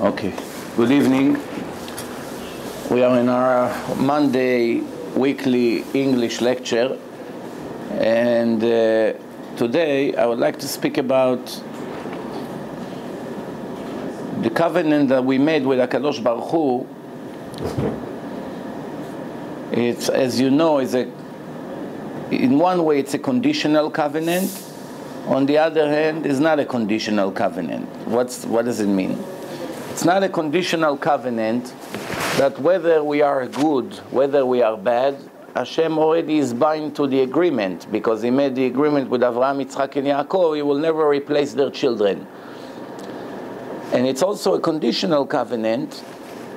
Okay. Good evening. We are in our Monday weekly English lecture, and today I would like to speak about the covenant that we made with HaKadosh Baruch Hu. It's, as you know, in one way it's a conditional covenant. On the other hand, it's not a conditional covenant. What does it mean? It's not a conditional covenant that whether we are good, whether we are bad, Hashem already is bound to the agreement, because He made the agreement with Avraham, Yitzchak, and Yaakov. He will never replace their children. And it's also a conditional covenant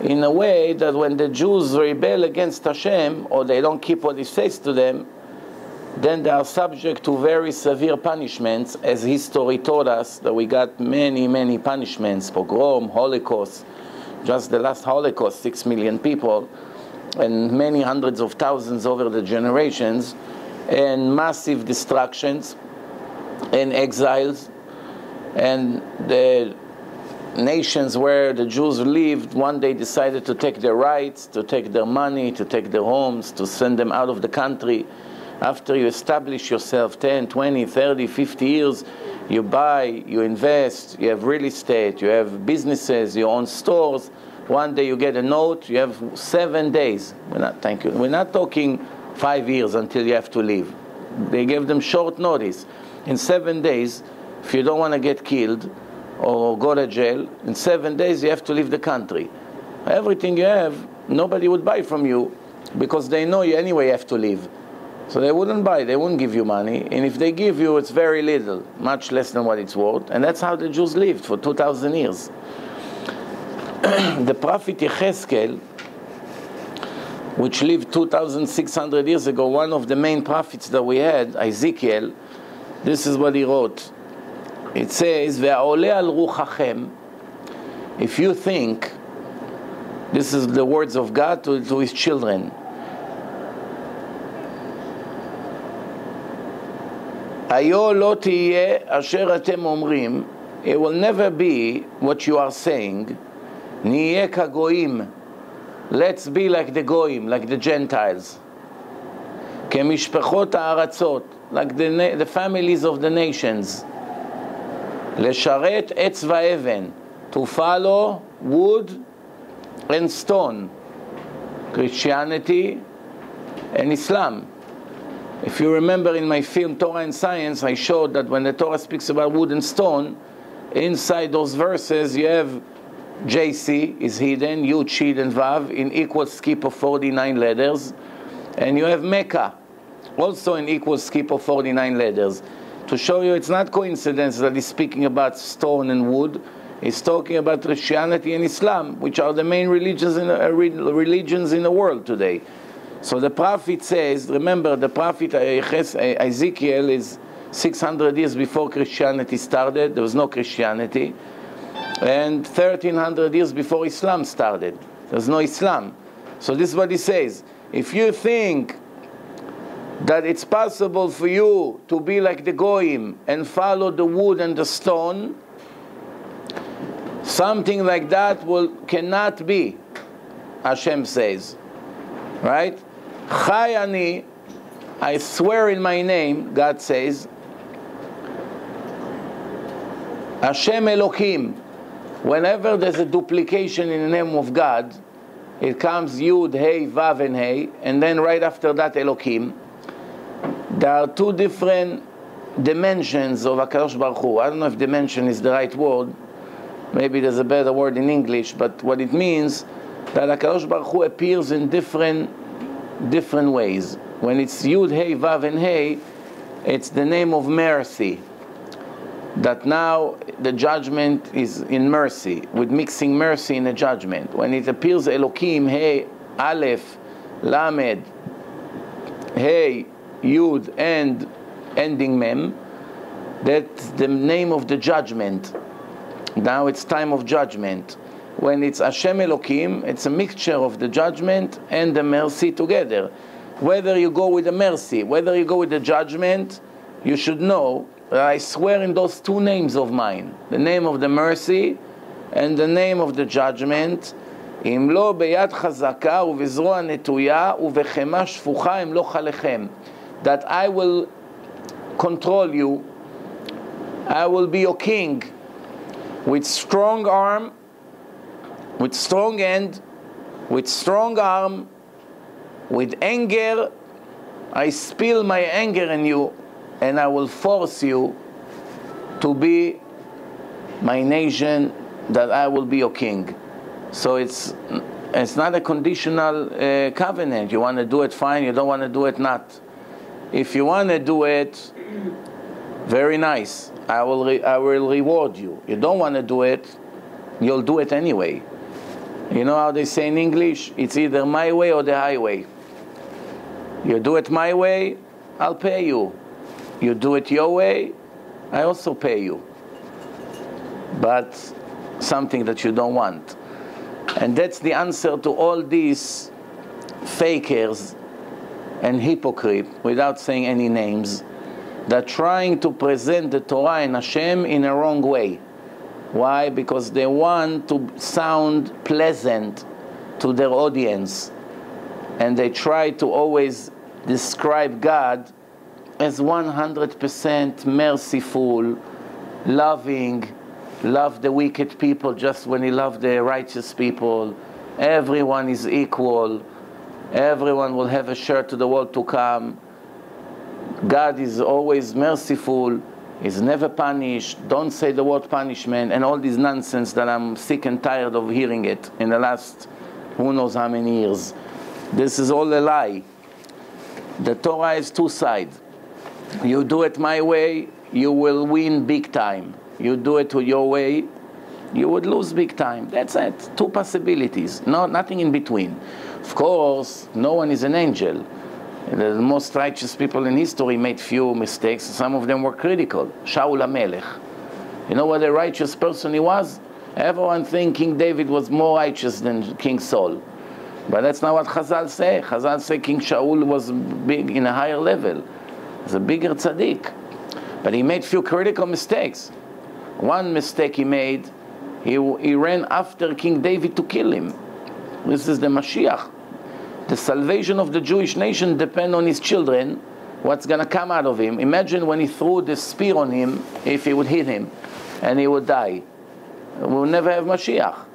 in a way that when the Jews rebel against Hashem, or they don't keep what He says to them, then they are subject to very severe punishments, as history taught us that we got many, many punishments: pogrom, Holocaust, just the last Holocaust, 6 million people, and many hundreds of thousands over the generations, and massive destructions, and exiles, and the nations where the Jews lived one day decided to take their rights, to take their money, to take their homes, to send them out of the country. After you establish yourself 10, 20, 30, 50 years, you buy, you invest, you have real estate, you have businesses, you own stores. One day you get a note, you have 7 days. We're not talking 5 years until you have to leave. They gave them short notice. In 7 days, if you don't want to get killed or go to jail, in 7 days you have to leave the country. Everything you have, nobody would buy from you, because they know you anyway have to leave. So they wouldn't buy, they wouldn't give you money, and if they give you, it's very little, much less than what it's worth, and that's how the Jews lived for 2,000 years. The prophet Yecheskel, which lived 2,600 years ago, one of the main prophets that we had, Ezekiel, this is what he wrote. It says, "Ve'oleh al ruchachem," if you think, this is the words of God to His children, Ayo lo tiyeh asher atem omrim, it will never be what you are saying. Niyeh kagoim, let's be like the goyim, like the Gentiles. Kemishpechot ha'aratzot, like the families of the nations. Lesharet etz va'even, to follow wood and stone. Christianity and Islam. If you remember in my film Torah and Science, I showed that when the Torah speaks about wood and stone, inside those verses you have JC is hidden, Yud, Shid, and Vav in equal skip of 49 letters, and you have Mecca also in equal skip of 49 letters, to show you it's not coincidence that he's speaking about stone and wood. He's talking about Christianity and Islam, which are the main religions in the world today. So the prophet says, remember, the prophet Ezekiel is 600 years before Christianity started. There was no Christianity. And 1,300 years before Islam started. There was no Islam. So this is what he says. If you think that it's possible for you to be like the Goyim and follow the wood and the stone, something like that cannot be, Hashem says. Right? Chai ani, I swear in my name, God says, Hashem Elohim. Whenever there's a duplication in the name of God, it comes Yud, Hey, Vav, and Hey, and then right after that Elohim. There are two different dimensions of HaKadosh Baruch Hu. I don't know if dimension is the right word. Maybe there's a better word in English, but what it means that HaKadosh Baruch Hu appears in different ways. When it's Yud, Hey, Vav, and Hey, it's the name of mercy. That now the judgment is in mercy, with mixing mercy in the judgment. When it appears Elohim, Hey, Aleph, Lamed, Hey, Yud, and ending Mem, that's the name of the judgment. Now it's time of judgment. When it's Hashem Elohim, it's a mixture of the judgment and the mercy together. Whether you go with the mercy, whether you go with the judgment, you should know that I swear in those two names of mine, the name of the mercy and the name of the judgment, אם לא ביד חזקה ובזרוע נטויה ובחמה שפוכה אם לא חלכם, that I will control you, I will be your king, with strong arm, with strong hand, with strong arm, with anger. I spill my anger in you, and I will force you to be my nation, that I will be your king. So it's not a conditional covenant. You want to do it, fine. You don't want to do it, not. If you want to do it, very nice. I will reward you. You don't want to do it, you'll do it anyway. You know how they say in English? It's either my way or the highway. You do it my way, I'll pay you. You do it your way, I also pay you. But something that you don't want. And that's the answer to all these fakers and hypocrites, without saying any names, that trying to present the Torah and Hashem in a wrong way. Why? Because they want to sound pleasant to their audience, and they try to always describe God as 100% merciful, loving, love the wicked people just when he loved the righteous people. Everyone is equal. Everyone will have a share to the world to come. God is always merciful. He's never punished. Don't say the word punishment, and all this nonsense that I'm sick and tired of hearing it in the last who knows how many years. This is all a lie. The Torah has two sides. You do it my way, you will win big time. You do it your way, you would lose big time. That's it. Two possibilities. No, nothing in between. Of course, no one is an angel. The most righteous people in history made few mistakes. Some of them were critical. Shaul HaMelech. You know what a righteous person he was? Everyone think King David was more righteous than King Saul. But that's not what Chazal say. Chazal say King Shaul was big in a higher level. He's a bigger tzaddik. But he made few critical mistakes. One mistake he made, he ran after King David to kill him. This is the Mashiach. The salvation of the Jewish nation depends on his children, what's going to come out of him. Imagine when he threw the spear on him, if he would hit him, and he would die. We'll never have Mashiach.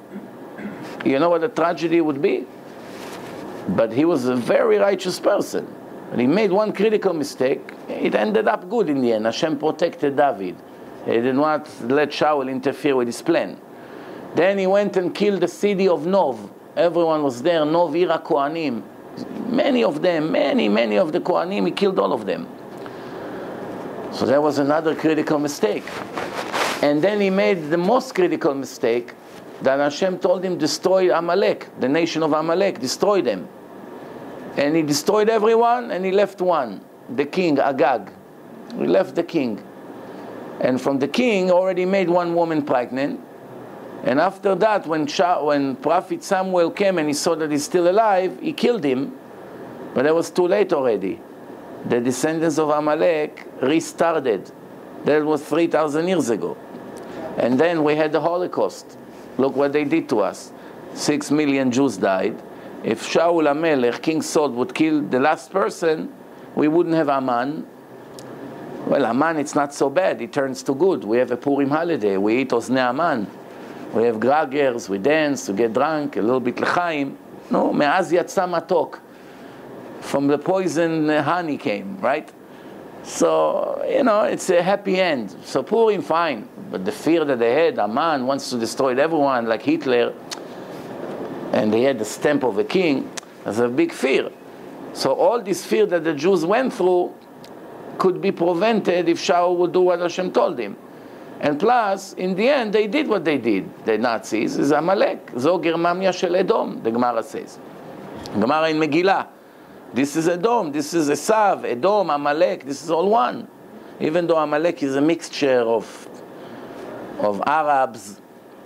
You know what the tragedy would be? But he was a very righteous person. But he made one critical mistake. It ended up good in the end. Hashem protected David. He did not let Shaul interfere with his plan. Then he went and killed the city of Nov. Everyone was there. Nov, Ira, Kohanim. Many of them, many of the Kohanim, he killed all of them. So that was another critical mistake. And then he made the most critical mistake, that Hashem told him, destroy Amalek, the nation of Amalek, destroy them. And he destroyed everyone, and he left one, the king, Agag. He left the king. And from the king, already made one woman pregnant. And after that, when Prophet Samuel came and he saw that he's still alive, he killed him. But it was too late already. The descendants of Amalek restarted. That was 3,000 years ago. And then we had the Holocaust. Look what they did to us. 6 million Jews died. If Shaul HaMelech, King Saul, would kill the last person, we wouldn't have Aman. Well, Aman, it's not so bad. It turns to good. We have a Purim holiday. We eat Oznei Aman. We have gragers, we dance, we get drunk, a little bit l'chaim. No, me'az yatsa matok. From the poison, honey came, right? So, you know, it's a happy end. So Purim, fine. But the fear that they had, Aman wants to destroy everyone like Hitler, and they had the stamp of a king, there's a big fear. So all this fear that the Jews went through could be prevented if Shaul would do what Hashem told him. And plus, in the end, they did what they did. The Nazis is Amalek. Zo Germania shel Edom, the Gemara says. Gemara in Megillah. This is Edom, this is Esav, Edom, Amalek, this is all one. Even though Amalek is a mixture of Arabs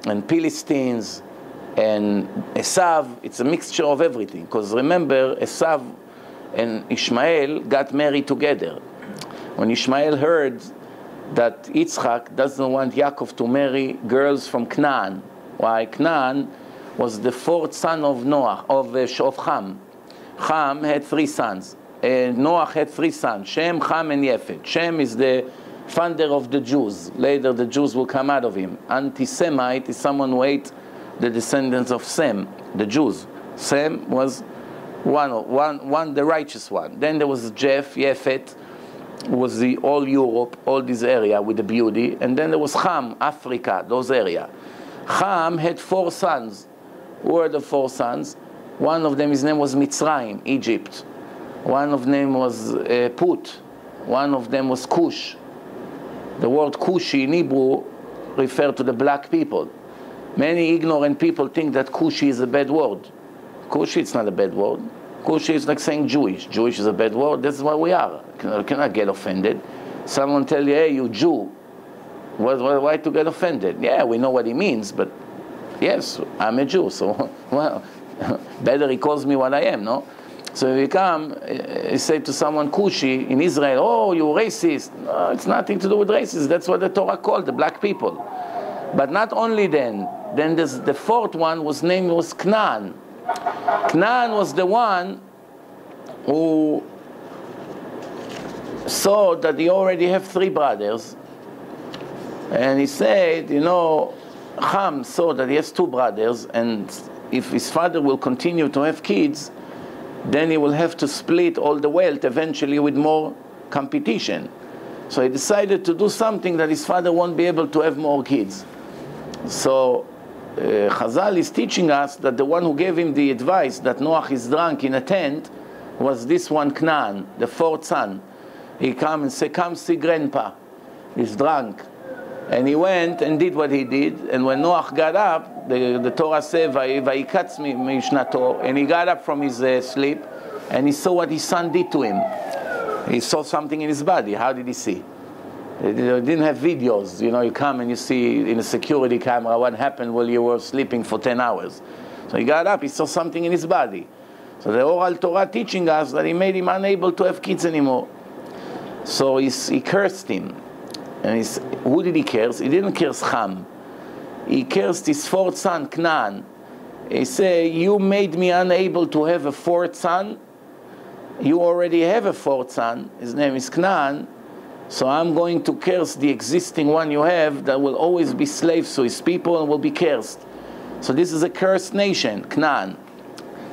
and Philistines and Esav, it's a mixture of everything. Because remember, Esav and Ishmael got married together. When Ishmael heard that Yitzchak doesn't want Yaakov to marry girls from Canaan, Why? Canaan was the fourth son of Noah, of Ham. Ham had 3 sons. Noah had 3 sons, Shem, Ham, and Yefet. Shem is the founder of the Jews. Later the Jews will come out of him. Anti-Semite is someone who ate the descendants of Sem, the Jews. Sem was one, the righteous one. Then there was Yefet, was the all Europe, all this area with the beauty. And then there was Ham, Africa, those area. Ham had 4 sons. Who were the 4 sons? One of them, his name was Mizrachi, Egypt. One of them was Put. One of them was Cush. The word Cushi in Hebrew referred to the black people. Many ignorant people think that Cushi is a bad word. Cushi, it's not a bad word. Cushi is like saying Jewish. Jewish is a bad word. This is what we are. You cannot get offended. Someone tell you, hey, you Jew. Why to get offended? Yeah, we know what he means, but yes, I'm a Jew, so, well, better he calls me what I am, no? So if you come, you say to someone, Kushi, in Israel, oh, you racist. No, it's nothing to do with racism. That's what the Torah called the black people. But not only then there's the 4th one was named was Canaan. Canaan was the one who saw that he already have 3 brothers. And he said, you know, Ham saw that he has 2 brothers, and if his father will continue to have kids, then he will have to split all the wealth eventually with more competition. So he decided to do something that his father won't be able to have more kids. So Chazal is teaching us that the one who gave him the advice that Noah is drunk in a tent was this one Canaan, the 4th son. He come and say, come see grandpa, he's drunk. And he went and did what he did. And when Noah got up, the Torah says, "Vayikatz mishnato," and he got up from his sleep, and he saw what his son did to him. He saw something in his body. How did he see? They didn't have videos. You know, you come and you see in a security camera what happened while you were sleeping for 10 hours. So he got up, he saw something in his body. So the oral Torah teaching us that he made him unable to have kids anymore. So he cursed him. And who did he curse? He didn't curse Ham. He cursed his 4th son, Canaan. He said, you made me unable to have a 4th son. You already have a 4th son. His name is Canaan. So I'm going to curse the existing one you have that will always be slaves to his people and will be cursed. So this is a cursed nation, Canaan.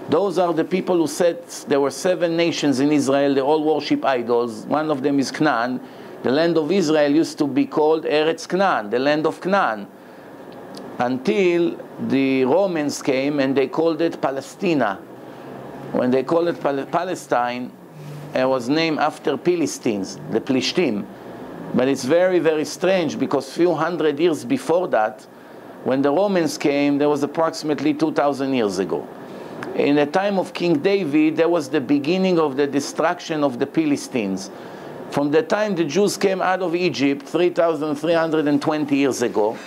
Those are the people who said there were 7 nations in Israel. They all worship idols. One of them is Canaan. The land of Israel used to be called Eretz Canaan, the land of Canaan, until the Romans came and they called it Palestina. When they called it Palestine, it was named after Philistines, the Plishtim. But it's very, very strange because few hundred years before that, when the Romans came, there was approximately 2,000 years ago. In the time of King David, there was the beginning of the destruction of the Philistines. From the time the Jews came out of Egypt, 3,320 years ago,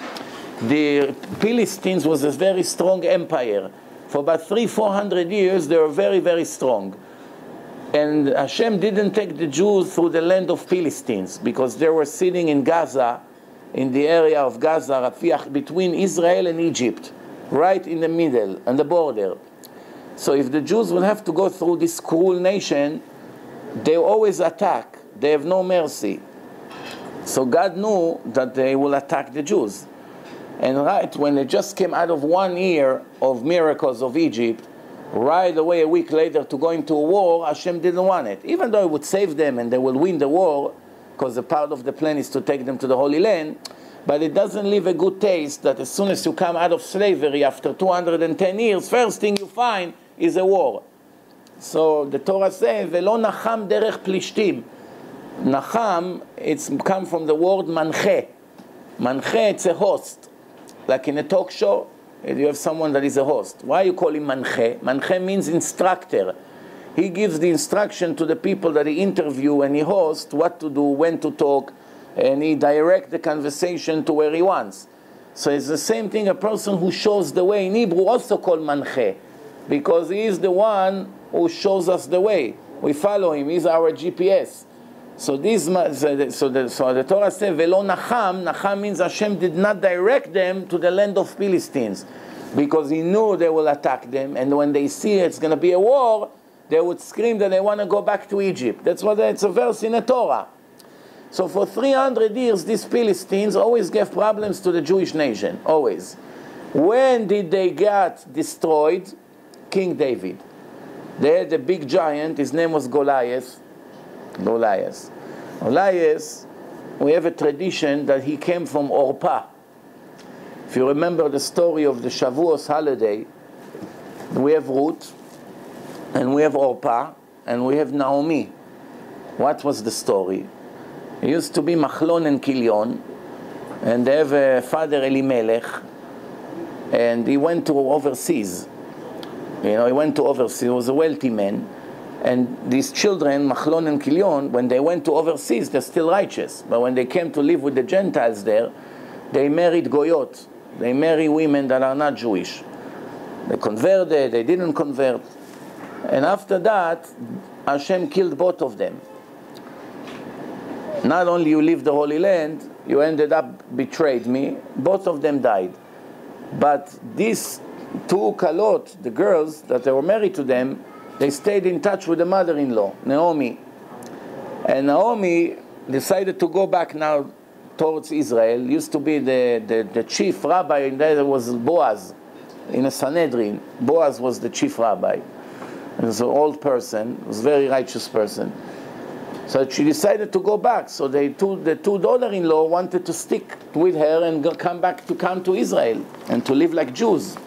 the Philistines was a very strong empire. For about 300-400 years, they were very, very strong. And Hashem didn't take the Jews through the land of Philistines because they were sitting in Gaza, in the area of Gaza, Rafiah, between Israel and Egypt, right in the middle, on the border. So if the Jews will have to go through this cruel nation, they always attack. They have no mercy. So God knew that they will attack the Jews. And right when they just came out of 1 year of miracles of Egypt, right away a week later to go into a war, Hashem didn't want it. Even though it would save them and they will win the war, because a part of the plan is to take them to the Holy Land, but it doesn't leave a good taste that as soon as you come out of slavery after 210 years, first thing you find is a war. So the Torah says, "Velo nacham derech plishtim." Nacham, it's come from the word manche. Manche, it's a host. Like in a talk show, you have someone that is a host. Why you call him manche? Manche means instructor. He gives the instruction to the people that he interview and he hosts what to do, when to talk, and he directs the conversation to where he wants. So it's the same thing, a person who shows the way. In Hebrew also called manche, because he is the one who shows us the way. We follow him, he's our GPS. So the Torah says, "Velo nacham." Nacham means Hashem did not direct them to the land of Philistines, because He knew they will attack them, and when they see it's going to be a war, they would scream that they want to go back to Egypt. That's what it's a verse in the Torah. So for 300 years, these Philistines always gave problems to the Jewish nation, always. When did they get destroyed? King David. They had a big giant, his name was Goliath. Goliath, we have a tradition that he came from Orpah. If you remember the story of the Shavuos holiday, we have Ruth, and we have Orpah, and we have Naomi. What was the story? It used to be Machlon and Kilion, and they have a father Elimelech, and he went to overseas. He went to overseas. He was a wealthy man. And these children, Machlon and Kilion, when they went to overseas, they're still righteous. But when they came to live with the Gentiles there, they married Goyot. They marry women that are not Jewish. They converted, they didn't convert. And after that, Hashem killed both of them. Not only you leave the Holy Land, you ended up betrayed me. Both of them died. But these two kalot, the girls that they were married to them, they stayed in touch with the mother-in-law, Naomi. And Naomi decided to go back now towards Israel. Used to be the chief rabbi, and there was Boaz in a Sanhedrin. Boaz was the chief rabbi. He was an old person, was a very righteous person. So she decided to go back. So the two daughter-in-law wanted to stick with her and come to Israel and to live like Jews.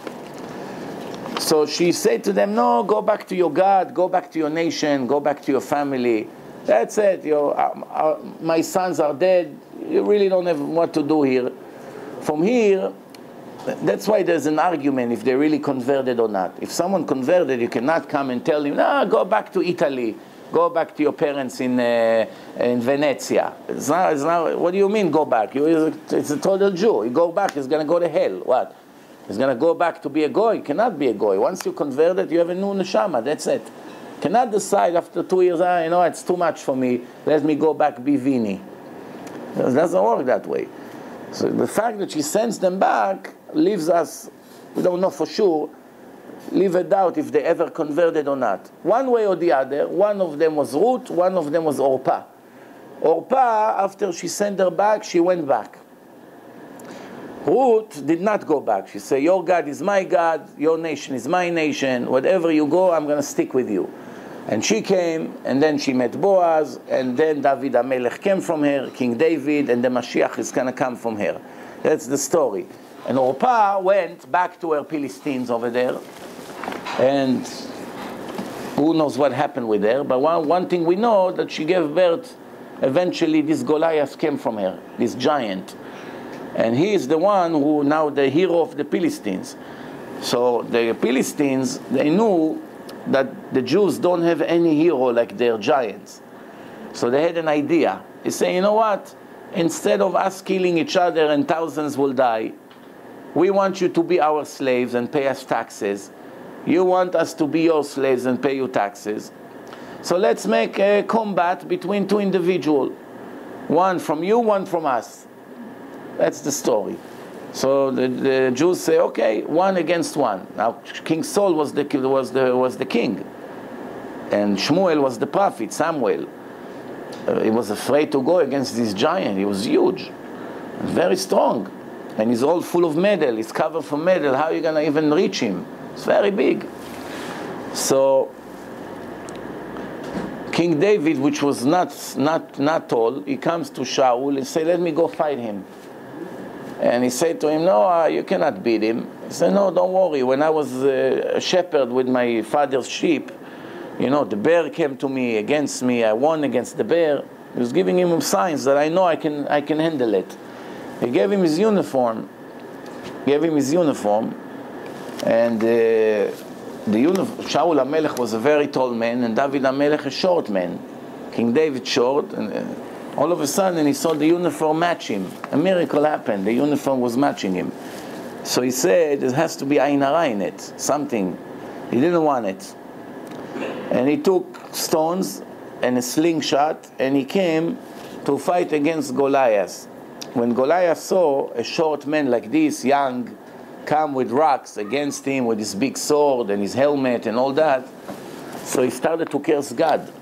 So she said to them, no, go back to your God, go back to your nation, go back to your family. That's it. My sons are dead. You really don't have what to do here. From here, that's why there's an argument if they really converted or not. If someone converted, you cannot come and tell him, no, go back to Italy. Go back to your parents in Venezia. It's not, what do you mean go back? It's a total Jew. You go back, he's going to go to hell. What? He's going to go back to be a goy? He cannot be a goy. Once you converted, you have a new neshama. That's it. Cannot decide after 2 years, it's too much for me. Let me go back, be Vini. It doesn't work that way. So the fact that she sends them back leaves us, we don't know for sure, leave a doubt if they ever converted or not. One way or the other, one of them was Ruth, one of them was Orpah. Orpah, after she sent her back, she went back. Ruth did not go back. She said, your God is my God, your nation is my nation, wherever you go, I'm going to stick with you. And she came, and then she met Boaz, and then David HaMelech came from her, King David, and the Mashiach is going to come from her. That's the story. And Orpah went back to her Philistines over there, and who knows what happened with her, but one thing we know, that she gave birth, eventually this Goliath came from her, this giant. And he is the one who now the hero of the Philistines. So the Philistines, they knew that the Jews don't have any hero like their giants. So they had an idea. They say, you know what? Instead of us killing each other and thousands will die, we want you to be our slaves and pay us taxes. You want us to be your slaves and pay you taxes. So let's make a combat between two individuals. One from you, one from us. That's the story. So the Jews say, okay, 1 against 1. Now King Saul was the king, and Shmuel was the prophet, Samuel. He was afraid to go against this giant. He was huge, very strong, and he's all full of metal. He's covered from metal. How are you gonna even reach him? It's very big. So King David, which was not tall, he comes to Shaul and say, let me go fight him. And he said to him, no, you cannot beat him. He said, no, don't worry. When I was a shepherd with my father's sheep, the bear came to me, against me. I won against the bear. He was giving him signs that I know I can handle it. He gave him his uniform. And Shaul HaMelech was a very tall man, and David HaMelech a short man. King David short, and all of a sudden he saw the uniform match him. A miracle happened. The uniform was matching him. So he said, there has to be Ayin Hara in it, something. He didn't want it. And he took stones and a slingshot, and he came to fight against Goliath. When Goliath saw a short man like this, young, come with rocks against him with his big sword and his helmet and all that, so he started to curse God.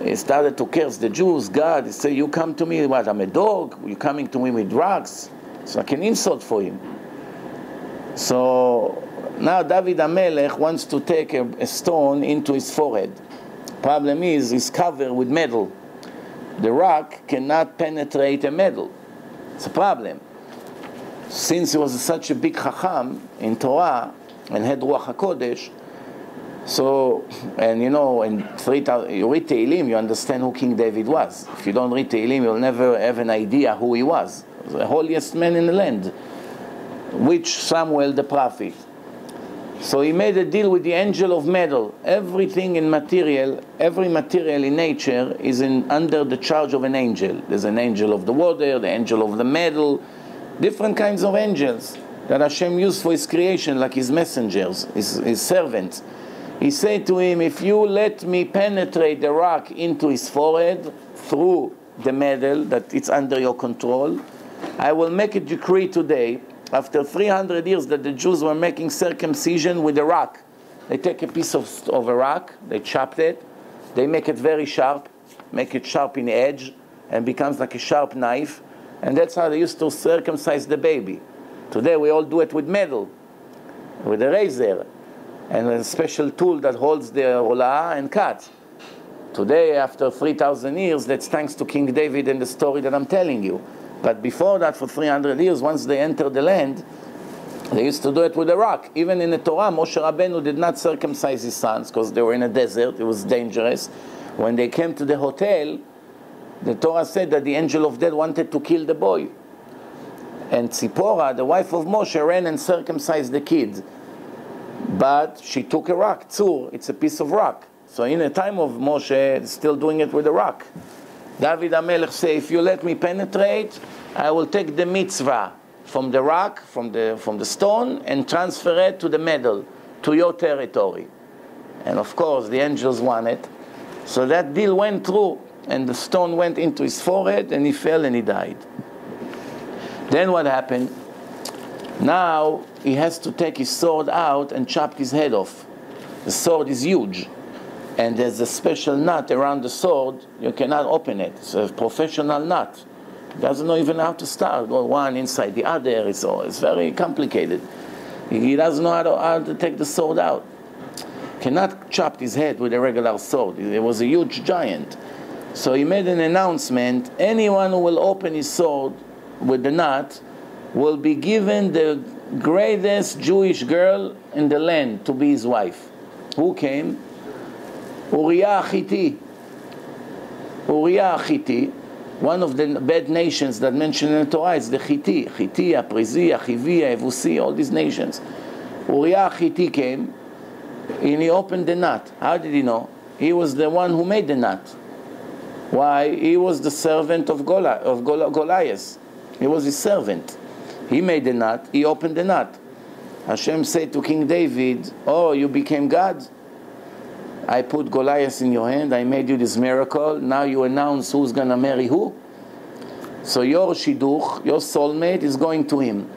He started to curse the Jews. God, he said, you come to me, what, I'm a dog? You're coming to me with rocks? It's like an insult for him. So now David HaMelech wants to take a stone into his forehead. Problem is, he's covered with metal. The rock cannot penetrate a metal. It's a problem. Since he was such a big Chacham in Torah and had Ruach HaKodesh, so, and you know, in 3,000, you read Tehillim, you understand who King David was. If you don't read Tehillim, you'll never have an idea who he was. The holiest man in the land, which Samuel the prophet. So he made a deal with the angel of metal. Everything in material, every material in nature is under the charge of an angel. There's an angel of the water, the angel of the metal, different kinds of angels that Hashem used for his creation, like his messengers, his servants. He said to him, if you let me penetrate the rock into his forehead through the metal, that it's under your control, I will make a decree today, after 300 years that the Jews were making circumcision with a rock. They take a piece of a rock, they chopped it, they make it very sharp, make it sharp in the edge, and becomes like a sharp knife, and that's how they used to circumcise the baby. Today we all do it with metal, with a razor, and a special tool that holds the rolah and cut. Today, after 3,000 years, that's thanks to King David and the story that I'm telling you. But before that, for 300 years, once they entered the land, they used to do it with a rock. Even in the Torah, Moshe Rabbeinu did not circumcise his sons because they were in a desert. It was dangerous. When they came to the hotel, the Torah said that the angel of death wanted to kill the boy. And Tzipporah, the wife of Moshe, ran and circumcised the kid. But she took a rock, tzur, it's a piece of rock. So in the time of Moshe, still doing it with a rock. David HaMelech said, if you let me penetrate, I will take the mitzvah from the rock, from the stone, and transfer it to the metal, to your territory. And of course, the angels won it. So that deal went through, and the stone went into his forehead, and he fell and he died. Then what happened? Now, he has to take his sword out and chop his head off. The sword is huge. And there's a special nut around the sword. You cannot open it. It's a professional nut. He doesn't know even how to start. Go one inside the other. It's very complicated. He doesn't know how to take the sword out. Cannot chop his head with a regular sword. It was a huge giant. So he made an announcement. Anyone who will open his sword with the nut will be given the greatest Jewish girl in the land to be his wife. Who came? Uriah Hitti. Uriah Hitti, one of the bad nations that mentioned in the Torah, is the Hitti. Hitti, Aprizi, Achivi, Evusi, all these nations. Uriah Hitti came, and he opened the nut. How did he know? He was the one who made the nut. Why? He was the servant of Goliath. He was his servant. He made the nut, he opened the nut. Hashem said to King David, oh, you became God? I put Goliath in your hand, I made you this miracle, now you announce who's going to marry who? So your shidduch, your soulmate, is going to him.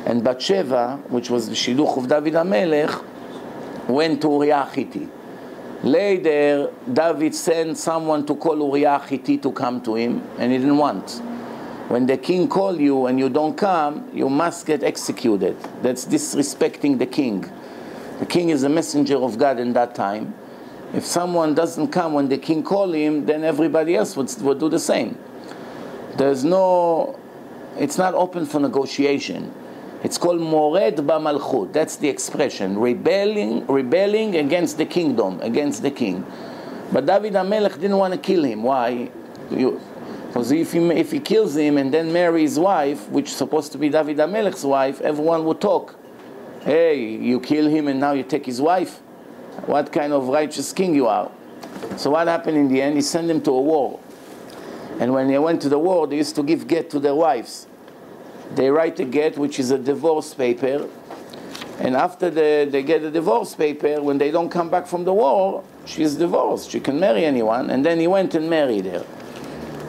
And Bathsheba, which was the shidduch of David HaMelech, went to Uriah Hitti. Later, David sent someone to call Uriah Hitti to come to him, and he didn't want. When the king calls you and you don't come, you must get executed. That's disrespecting the king. The king is a messenger of God in that time. If someone doesn't come when the king calls him, then everybody else would do the same. It's not open for negotiation. It's called mored b'malchut. That's the expression. Rebelling against the kingdom, against the king. But David HaMelech didn't want to kill him. Why? Because if he kills him and then marries his wife, which is supposed to be David HaMelech's wife, everyone would talk. Hey, you kill him and now you take his wife? What kind of righteous king you are? So what happened in the end? He sent them to a war. And when they went to the war, they used to give get to their wives. They write a get, which is a divorce paper, And after they get a divorce paper, when they don't come back from the war, she's divorced. She can marry anyone. And then he went and married her.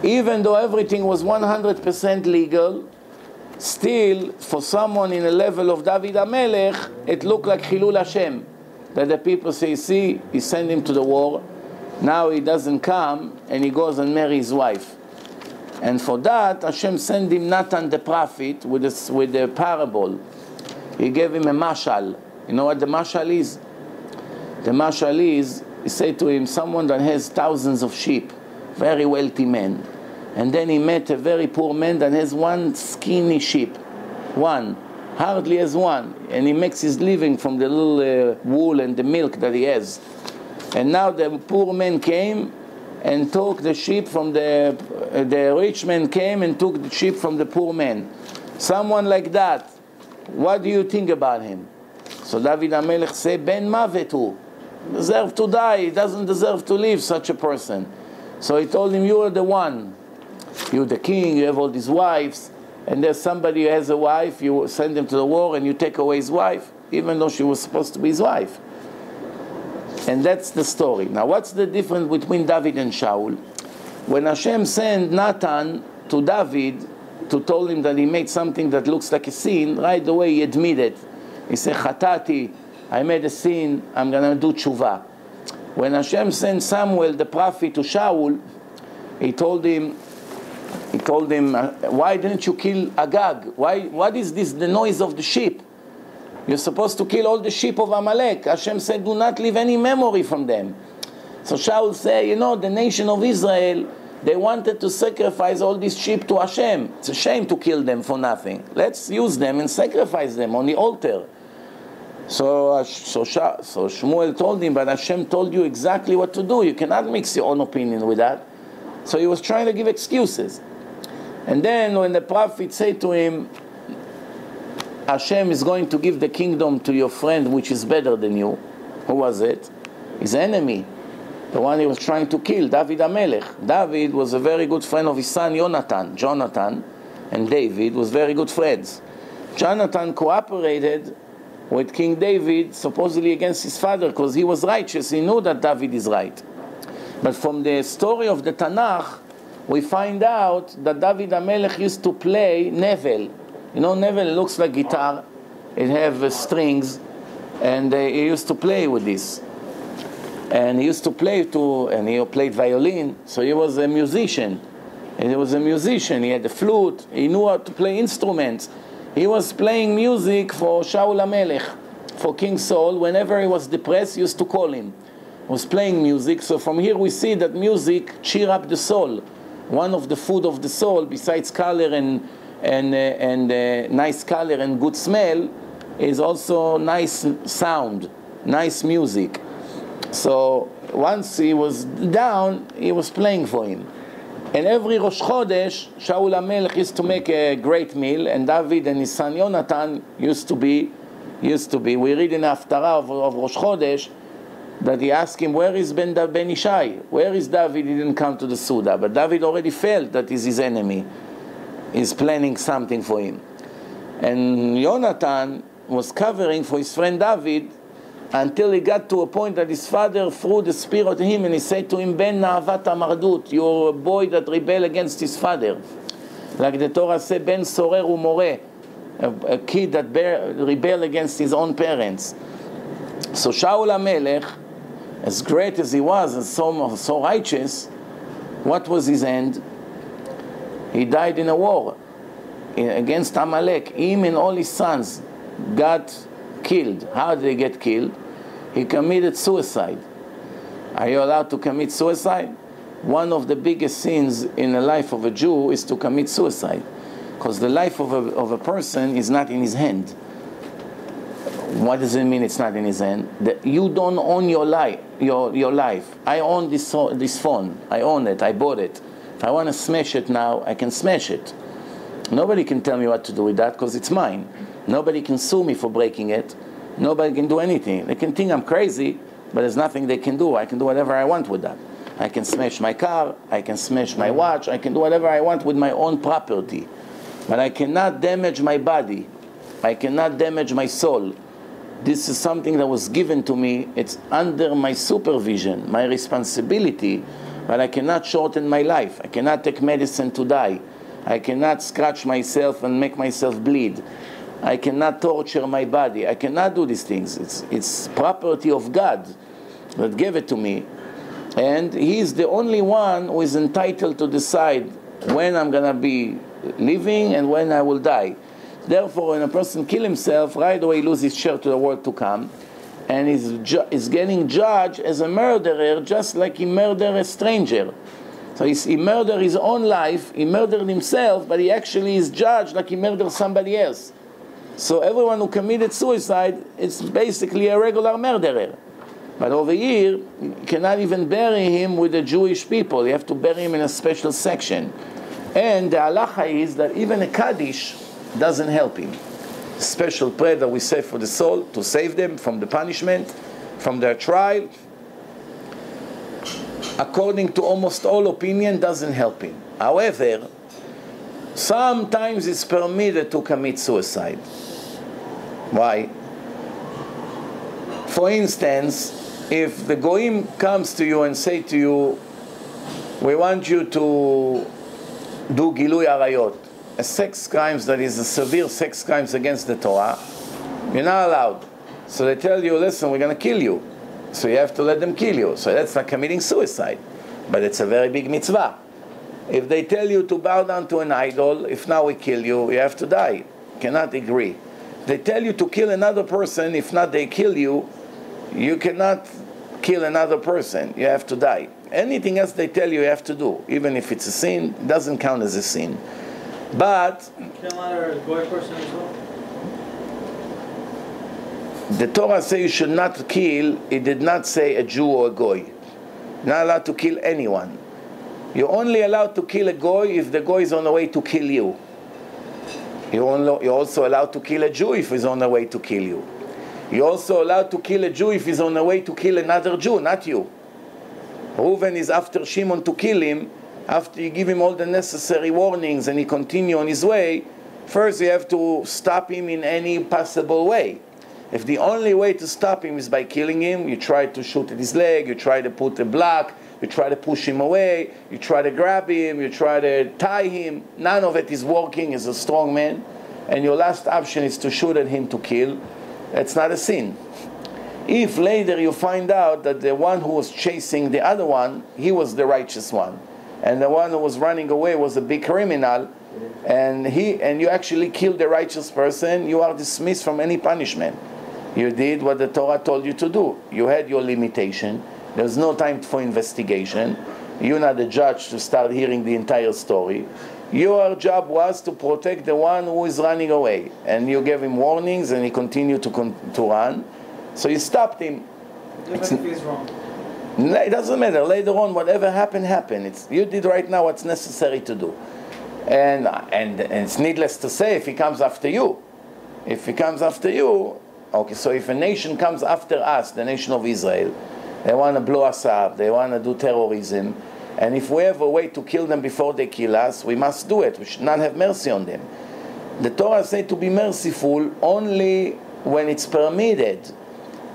Even though everything was 100% legal, still, for someone in a level of David HaMelech, it looked like Chilul Hashem. That the people say, see, he sent him to the war, now he doesn't come, and he goes and marries his wife. And for that, Hashem sent him Natan the prophet with a parable. He gave him a mashal. You know what the mashal is? The mashal is, he said to him, someone that has thousands of sheep, very wealthy man. And then he met a very poor man that has one skinny sheep. One. Hardly has one. And he makes his living from the little wool and the milk that he has. And now the poor man came and took the sheep from the rich man came and took the sheep from the poor man. Someone like that, what do you think about him? So David HaMelech said, Ben Mavetu, deserve to die, he doesn't deserve to live, such a person. So he told him, you are the one. You're the king, you have all these wives, and there's somebody who has a wife, you send him to the war and you take away his wife, even though she was supposed to be his wife. And that's the story. Now what's the difference between David and Shaul? When Hashem sent Natan to David to tell him that he made something that looks like a sin, right away he admitted. He said, Chatati, I made a sin, I'm going to do tshuva. When Hashem sent Samuel, the prophet, to Shaul, he told him, why didn't you kill Agag? What is this, the noise of the sheep? You're supposed to kill all the sheep of Amalek. Hashem said, do not leave any memory from them. So Shaul said, you know, the nation of Israel, they wanted to sacrifice all these sheep to Hashem. It's a shame to kill them for nothing. Let's use them and sacrifice them on the altar. So Shmuel told him, but Hashem told you exactly what to do. You cannot mix your own opinion with that. So he was trying to give excuses. And then when the prophet said to him, Hashem is going to give the kingdom to your friend which is better than you. Who was it? His enemy. The one he was trying to kill, David HaMelech. David was a very good friend of his son Jonathan, and David was very good friends. Jonathan cooperated with King David supposedly against his father because he was righteous. He knew that David is right. But from the story of the Tanakh, we find out that David HaMelech used to play nevel. You know, nevel looks like guitar. It has strings, and he used to play with this. And he used to play and he played violin, so he was a musician. And he was a musician, he had the flute, he knew how to play instruments. He was playing music for Shaul HaMelech, for King Saul. Whenever he was depressed, he used to call him. He was playing music, so from here we see that music cheer up the soul. One of the food of the soul, besides color and nice color and good smell, is also nice sound, nice music. So once he was down, he was playing for him. And every Rosh Chodesh, Shaul HaMelech used to make a great meal, and David and his son Jonathan used to be. We read in the Haftarah of Rosh Chodesh that he asked him, where is Ben Ishai? Where is David? He didn't come to the Suda. But David already felt that he's his enemy. He's planning something for him. And Jonathan was covering for his friend David until he got to a point that his father threw the spear at him and he said to him, Ben Na'avat Mardut, you're a boy that rebelled against his father. Like the Torah said, Ben Sorer Umoreh, a kid that rebelled against his own parents. So Shaul HaMelech, as great as he was and so righteous, what was his end? He died in a war against Amalek. Him and all his sons got killed. How did they get killed? He committed suicide. Are you allowed to commit suicide? One of the biggest sins in the life of a Jew is to commit suicide, because the life of a person is not in his hand. What does it mean it's not in his hand? That you don't own your life. Your life. I own this phone. I own it. I bought it. If I want to smash it now, I can smash it. Nobody can tell me what to do with that because it's mine. Nobody can sue me for breaking it. Nobody can do anything. They can think I'm crazy, but there's nothing they can do. I can do whatever I want with that. I can smash my car. I can smash my watch. I can do whatever I want with my own property. But I cannot damage my body. I cannot damage my soul. This is something that was given to me. It's under my supervision, my responsibility, but I cannot shorten my life. I cannot take medicine to die. I cannot scratch myself and make myself bleed. I cannot torture my body. I cannot do these things. It's property of God that gave it to me. And He's the only one who is entitled to decide when I'm going to be living and when I will die. Therefore, when a person kills himself, right away he loses his share to the world to come, and is getting judged as a murderer, just like he murdered a stranger. So he murdered his own life, he murdered himself, but he actually is judged like he murdered somebody else. So everyone who committed suicide is basically a regular murderer. But over here, you cannot even bury him with the Jewish people. You have to bury him in a special section. And the halacha is that even a Kaddish doesn't help him. Special prayer that we say for the soul to save them from the punishment, from their trial, according to almost all opinion, doesn't help him. However, sometimes it's permitted to commit suicide. Why? For instance, if the Goyim comes to you and say to you, we want you to do Gilui Arayot, a sex crimes that is a severe sex crimes against the Torah, you're not allowed. So they tell you, listen, we're going to kill you. So you have to let them kill you. So that's not committing suicide. But it's a very big mitzvah. If they tell you to bow down to an idol, if now we kill you, you have to die. You cannot agree. If they tell you to kill another person, if not they kill you, you cannot kill another person. You have to die. Anything else they tell you, you have to do. Even if it's a sin, it doesn't count as a sin. But kill another goy person as well? The Torah says you should not kill. It did not say a Jew or a goy. You're not allowed to kill anyone. You're only allowed to kill a goy if the goy is on the way to kill you. You're also allowed to kill a Jew if he's on the way to kill you. You're also allowed to kill a Jew if he's on the way to kill another Jew, not you. Reuven is after Shimon to kill him. After you give him all the necessary warnings and he continue on his way, first you have to stop him in any possible way. If the only way to stop him is by killing him, you try to shoot at his leg, you try to put a block, you try to push him away, you try to grab him, you try to tie him. None of it is working. He's a strong man. And your last option is to shoot at him to kill. That's not a sin. If later you find out that the one who was chasing the other one, he was the righteous one, and the one who was running away was a big criminal, and you actually killed the righteous person, you are dismissed from any punishment. You did what the Torah told you to do. You had your limitation. There's no time for investigation. You're not the judge to start hearing the entire story. Your job was to protect the one who is running away, and you gave him warnings and he continued to run. So you stopped him. Even if he's wrong. It doesn't matter. Later on, whatever happened, happened. You did right now what's necessary to do. And it's needless to say if he comes after you. If he comes after you, okay, so if a nation comes after us, the nation of Israel, they want to blow us up, they want to do terrorism, and if we have a way to kill them before they kill us, we must do it. We should not have mercy on them. The Torah says to be merciful only when it's permitted.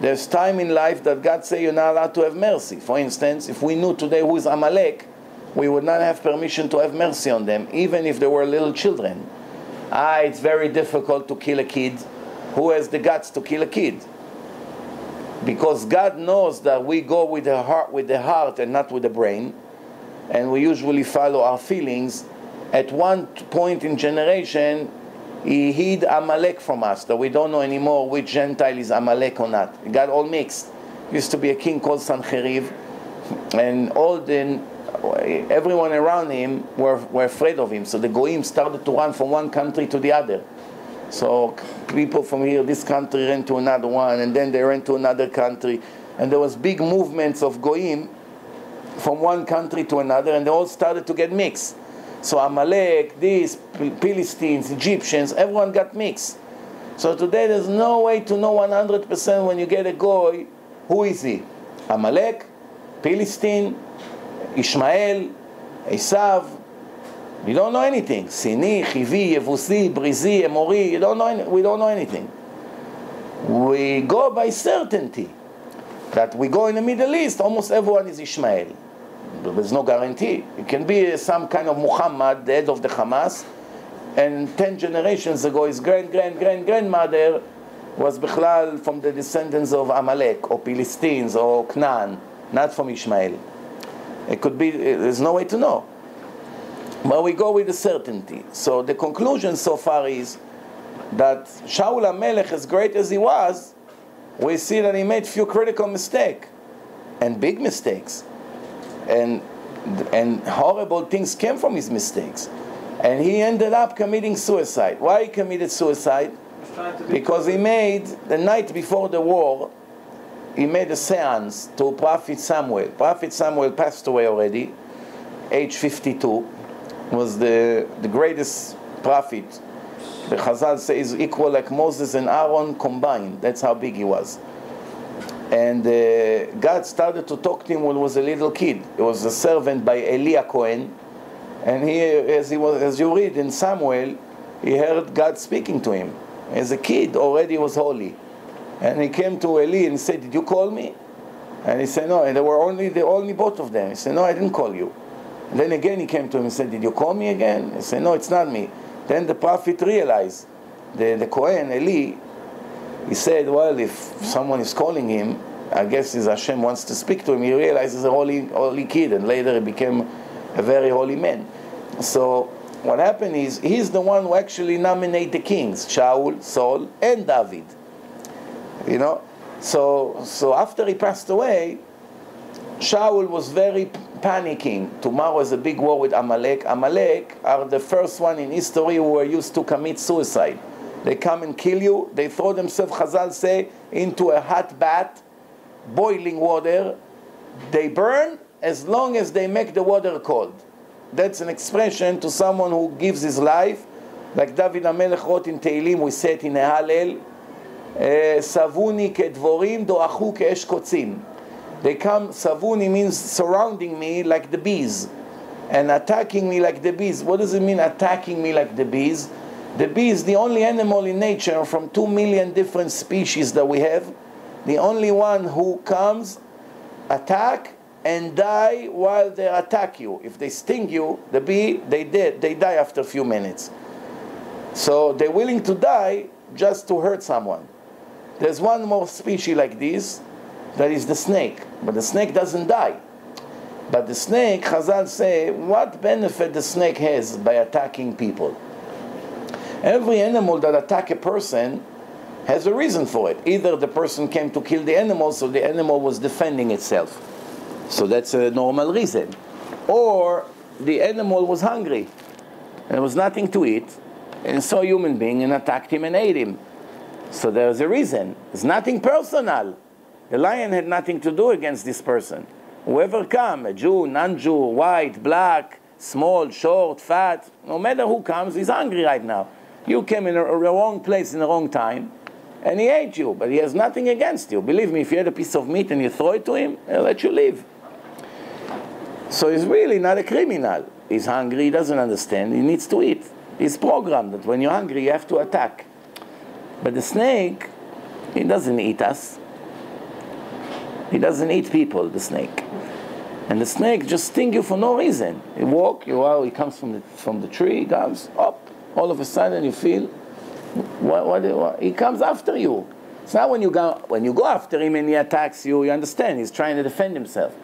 There's time in life that God says you're not allowed to have mercy. For instance, if we knew today who is Amalek, we would not have permission to have mercy on them, even if they were little children. It's very difficult to kill a kid. Who has the guts to kill a kid? Because God knows that we go with the heart and not with the brain, and we usually follow our feelings. At one point in generation, He hid Amalek from us, that we don't know anymore which Gentile is Amalek or not. It got all mixed. Used to be a king called Sancheriv, and everyone around him were afraid of him. So the Goyim started to run from one country to the other. So people from here, this country ran to another one, and then they ran to another country. And there was big movements of Goyim from one country to another, and they all started to get mixed. So Amalek, these Philistines, Egyptians, everyone got mixed. So today there's no way to know 100% when you get a Goy, who is he? Amalek, Philistine, Ishmael, Esav. You don't know anything. Sini, Chivi, Yevusi, Brizi, Emori. We don't know anything. We go by certainty. That we go in the Middle East, almost everyone is Ishmael. There's no guarantee. It can be some kind of Muhammad, the head of the Hamas, and 10 generations ago his grandmother was Bichlal from the descendants of Amalek, or Philistines, or Canaan, not from Ishmael. It could be, there's no way to know. But we go with the certainty. So the conclusion so far is that Shaul HaMelech, as great as he was, we see that he made few critical mistakes, and big mistakes. And horrible things came from his mistakes. And he ended up committing suicide. Why he committed suicide? Because he made, the night before the war, he made a seance to Prophet Samuel. Prophet Samuel passed away already, age 52, was the greatest prophet. The Chazal says equal like Moses and Aaron combined. That's how big he was. And God started to talk to him when he was a little kid. He was a servant by Eli Cohen. And as you read in Samuel, he heard God speaking to him. As a kid, already was holy. And he came to Eli and said, "Did you call me?" And he said, "No." And they were only both of them. He said, "No, I didn't call you." And then again he came to him and said, "Did you call me again?" He said, "No, it's not me." Then the prophet realized, the Kohen, Eli, he said, well, if someone is calling him, I guess his Hashem wants to speak to him. He realized he's a holy kid, and later he became a very holy man. So what happened is, he's the one who actually nominated the kings, Shaul, Saul, and David. You know? So after he passed away, Shaul was very panicking. Tomorrow is a big war with Amalek. Amalek are the first one in history who were used to commit suicide. They come and kill you. They throw themselves, Chazal say, into a hot bath, boiling water. They burn as long as they make the water cold. That's an expression to someone who gives his life. Like David HaMelech wrote in Tehillim, we say it in a Hallel, Savuni kedvorim doachu ke'esh kotzim. They come, Savuni means surrounding me like the bees, and attacking me like the bees. What does it mean, attacking me like the bees? The bee is the only animal in nature from 2 million different species that we have, the only one who comes, attack, and die while they attack you. If they sting you, the bee, they die after a few minutes. So they're willing to die just to hurt someone. There's one more species like this, that is the snake. But the snake doesn't die. But the snake, Chazal say, what benefit the snake has by attacking people? Every animal that attacks a person has a reason for it. Either the person came to kill the animal, so the animal was defending itself. So that's a normal reason. Or the animal was hungry, and there was nothing to eat, and saw a human being and attacked him and ate him. So there's a reason. It's nothing personal. The lion had nothing to do against this person. Whoever come, a Jew, non-Jew, white, black, small, short, fat, no matter who comes, he's hungry right now. You came in the wrong place in the wrong time, and he ate you, but he has nothing against you. Believe me, if you had a piece of meat and you throw it to him, he'll let you live. So he's really not a criminal. He's hungry, he doesn't understand, he needs to eat. He's programmed that when you're hungry, you have to attack. But the snake, he doesn't eat us. He doesn't eat people, the snake. And the snake just stings you for no reason. You walk, he comes from the tree, he comes up. All of a sudden you feel, he comes after you. It's not when you go after him and he attacks you, you understand, he's trying to defend himself.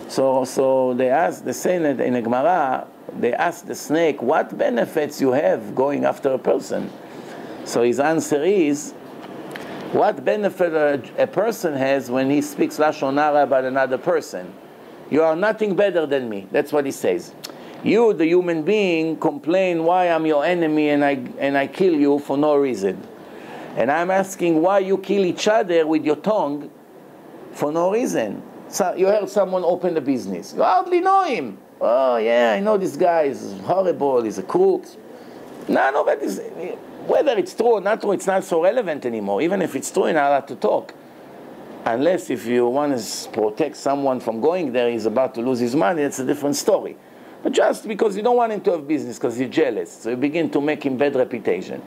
So they say that in the Gemara, they ask the snake, what benefits you have going after a person? So his answer is, what benefit a person has when he speaks Lashon Hara about another person? You are nothing better than me. That's what he says. You, the human being, complain why I'm your enemy and I kill you for no reason. And I'm asking why you kill each other with your tongue for no reason. So you heard someone open a business. You hardly know him. Oh yeah, I know this guy is horrible, he's a crook. None of it is, whether it's true or not true, it's not so relevant anymore. Even if it's true, you're not allowed to talk. Unless if you want to protect someone from going there, he's about to lose his money, that's a different story. But just because you don't want him to have business, because you're jealous, so you begin to make him bad reputation.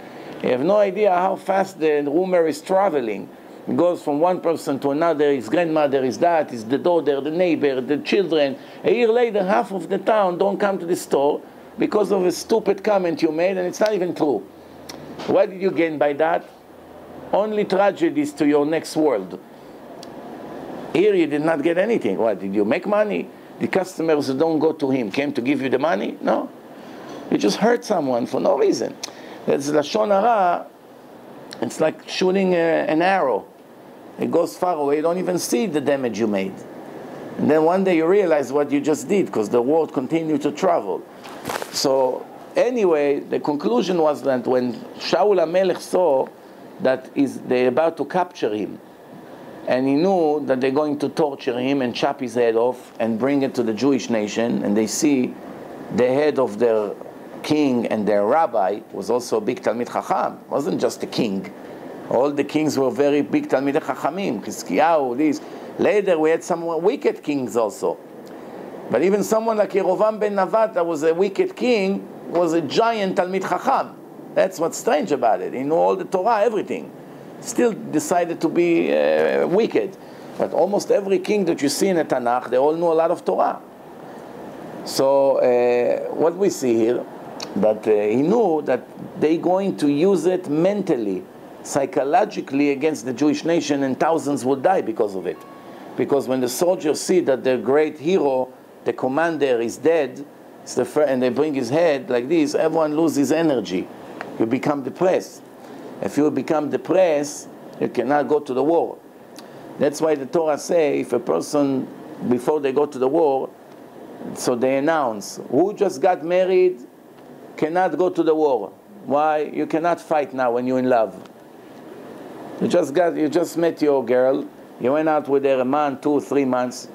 You have no idea how fast the rumor is traveling. It goes from one person to another, his grandmother, his dad, his the daughter, the neighbor, the children. A year later, half of the town don't come to the store because of a stupid comment you made, and it's not even true. What did you gain by that? Only tragedies to your next world. Here you did not get anything. What, did you make money? The customers who don't go to him came to give you the money? No. You just hurt someone for no reason. That's Lashon Hara. It's like shooting an arrow. It goes far away. You don't even see the damage you made. And then one day you realize what you just did because the word continued to travel. So anyway, the conclusion was that when Shaul HaMelech saw that they're about to capture him, and he knew that they're going to torture him and chop his head off and bring it to the Jewish nation, and they see the head of their king and their rabbi was also a big Talmid Chacham. It wasn't just a king. All the kings were very big Talmidei Chachamim. Chizkiyahu, this. Later we had some wicked kings also. But even someone like Yerovam ben Navat, that was a wicked king, was a giant Talmid Chacham. That's what's strange about it. He knew all the Torah, everything. Still decided to be wicked. But almost every king that you see in the Tanakh, they all knew a lot of Torah. So what we see here, that he knew that they're going to use it mentally, psychologically against the Jewish nation, and thousands would die because of it. Because when the soldiers see that their great hero, the commander, is dead, and they bring his head like this, everyone loses energy. You become depressed. If you become depressed, you cannot go to the war. That's why the Torah say, if a person, before they go to the war, so they announce, who just got married cannot go to the war. Why? You cannot fight now when you're in love. You just met your girl, you went out with her a month, 2, 3 months,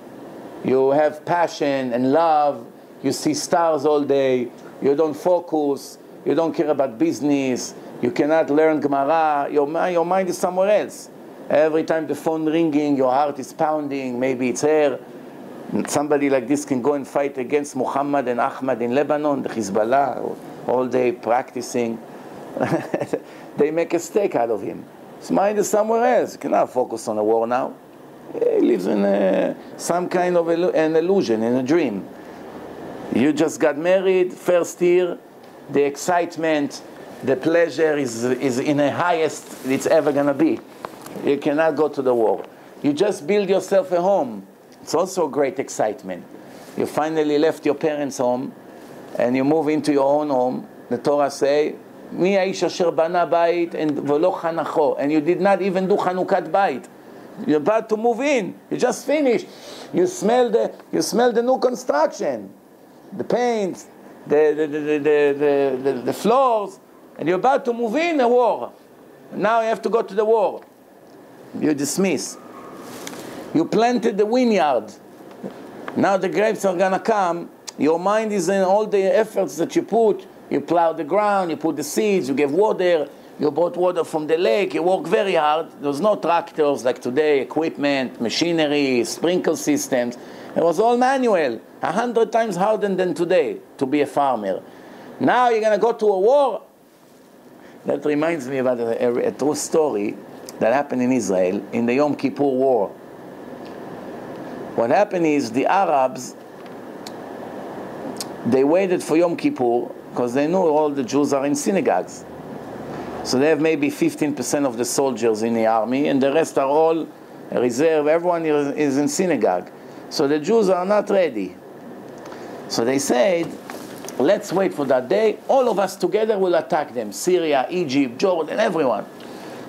you have passion and love, you see stars all day, you don't focus, you don't care about business, you cannot learn Gemara, your mind is somewhere else. Every time the phone ringing, your heart is pounding, maybe it's her. Somebody like this can go and fight against Muhammad and Ahmad in Lebanon, the Hezbollah, all day practicing. They make a steak out of him. His mind is somewhere else. You cannot focus on the war now. He lives in some kind of an illusion, in a dream. You just got married, first year, the excitement, the pleasure is in the highest it's ever going to be. You cannot go to the war. You just build yourself a home. It's also a great excitement. You finally left your parents' home and you move into your own home. The Torah say, Mi haish asher bana bayit and v'lo chanacho. And you did not even do Chanukat bayit. You're about to move in. You just finished. You smell the new construction, the paint, the floors, and you're about to move in a war. Now you have to go to the war. You dismiss. You planted the vineyard. Now the grapes are gonna come. Your mind is in all the efforts that you put. You plow the ground, you put the seeds, you give water, you brought water from the lake, you work very hard. There's no tractors like today, equipment, machinery, sprinkle systems. It was all manual, 100 times harder than today to be a farmer. Now you're gonna go to a war. That reminds me about a true story that happened in Israel in the Yom Kippur War. What happened is the Arabs, they waited for Yom Kippur because they knew all the Jews are in synagogues. So they have maybe 15% of the soldiers in the army, and the rest are all reserve. Everyone is in synagogue. So the Jews are not ready. So they said, let's wait for that day. All of us together will attack them. Syria, Egypt, Jordan, everyone.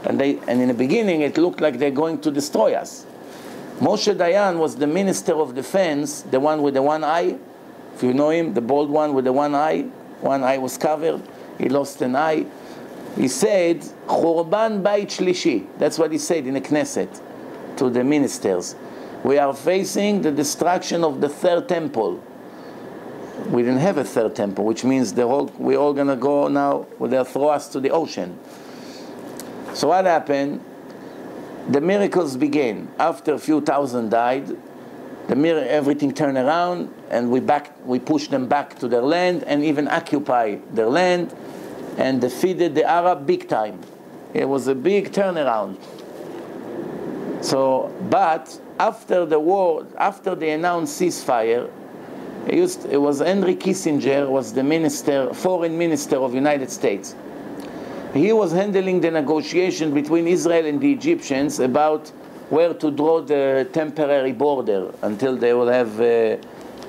And in the beginning, it looked like they're going to destroy us. Moshe Dayan was the minister of defense, the one with the one eye. If you know him, the bald one with the one eye was covered. He lost an eye. He said, Churban Bait Shlishi. That's what he said in the Knesset to the ministers. We are facing the destruction of the third temple. We didn't have a third temple, which means we're all going to go now, they'll throw us to the ocean. So what happened? The miracles began. After a few thousand died, everything turned around, and we pushed them back to their land and even occupy their land. and defeated the Arab big time. It was a big turnaround. So, but after the war, after they announced ceasefire, it was Henry Kissinger was the foreign minister of United States. He was handling the negotiation between Israel and the Egyptians about where to draw the temporary border until they will have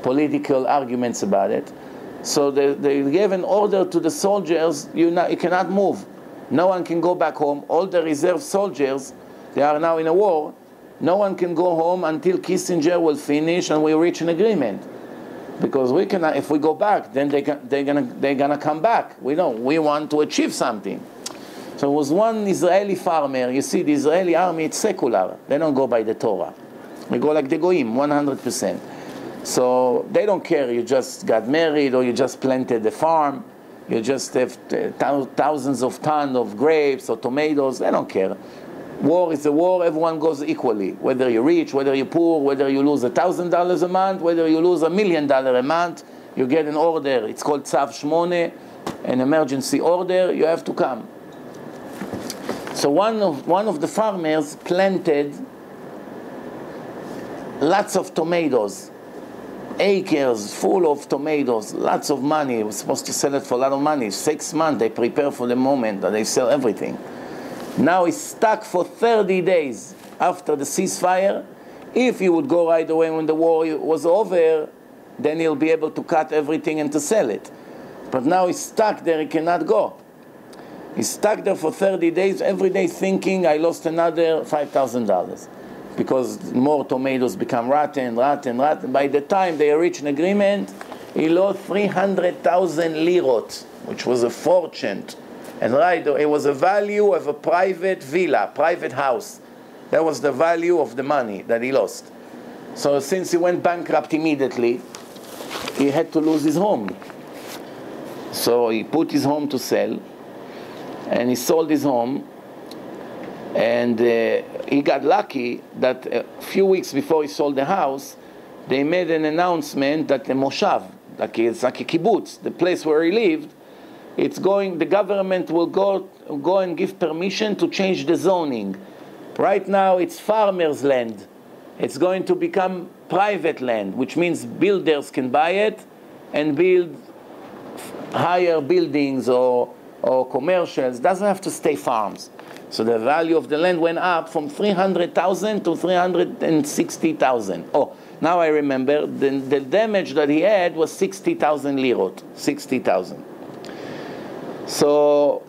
political arguments about it. So they gave an order to the soldiers, you cannot move. No one can go back home. All the reserve soldiers, they are now in a war. No one can go home until Kissinger will finish and we reach an agreement. Because we cannot, if we go back, then they're gonna come back. We want to achieve something. So it was one Israeli farmer. You see, the Israeli army, it's secular. They don't go by the Torah. They go like the Goyim, 100%. So they don't care. You just got married or you just planted a farm. You just have thousands of tons of grapes or tomatoes. They don't care. War is a war. Everyone goes equally. Whether you're rich, whether you're poor, whether you lose $1,000 a month, whether you lose $1 million a month, you get an order. It's called Tzav Shmone, an emergency order. You have to come. So one of the farmers planted lots of tomatoes, acres full of tomatoes, lots of money. He was supposed to sell it for a lot of money. 6 months they prepare for the moment that they sell everything. Now he's stuck for 30 days after the ceasefire. If he would go right away when the war was over, then he'll be able to cut everything and to sell it. But now he's stuck there, he cannot go. He's stuck there for 30 days, every day thinking, I lost another $5,000. Because more tomatoes become rotten. By the time they reach an agreement, he lost 300,000 lirot, which was a fortune. And it was a value of a private villa, private house. That was the value of the money that he lost. So since he went bankrupt immediately, he had to lose his home. So he put his home to sell, and he sold his home, and he got lucky that a few weeks before he sold the house, they made an announcement that the moshav, it's like a kibbutz, the place where he lived, the government will go and give permission to change the zoning. Right now it's farmers' land. It's going to become private land, which means builders can buy it and build higher buildings or commercials. Doesn't have to stay farms. So the value of the land went up from 300,000 to 360,000. Oh, now I remember, the damage that he had was 60,000 lirot, 60,000. So,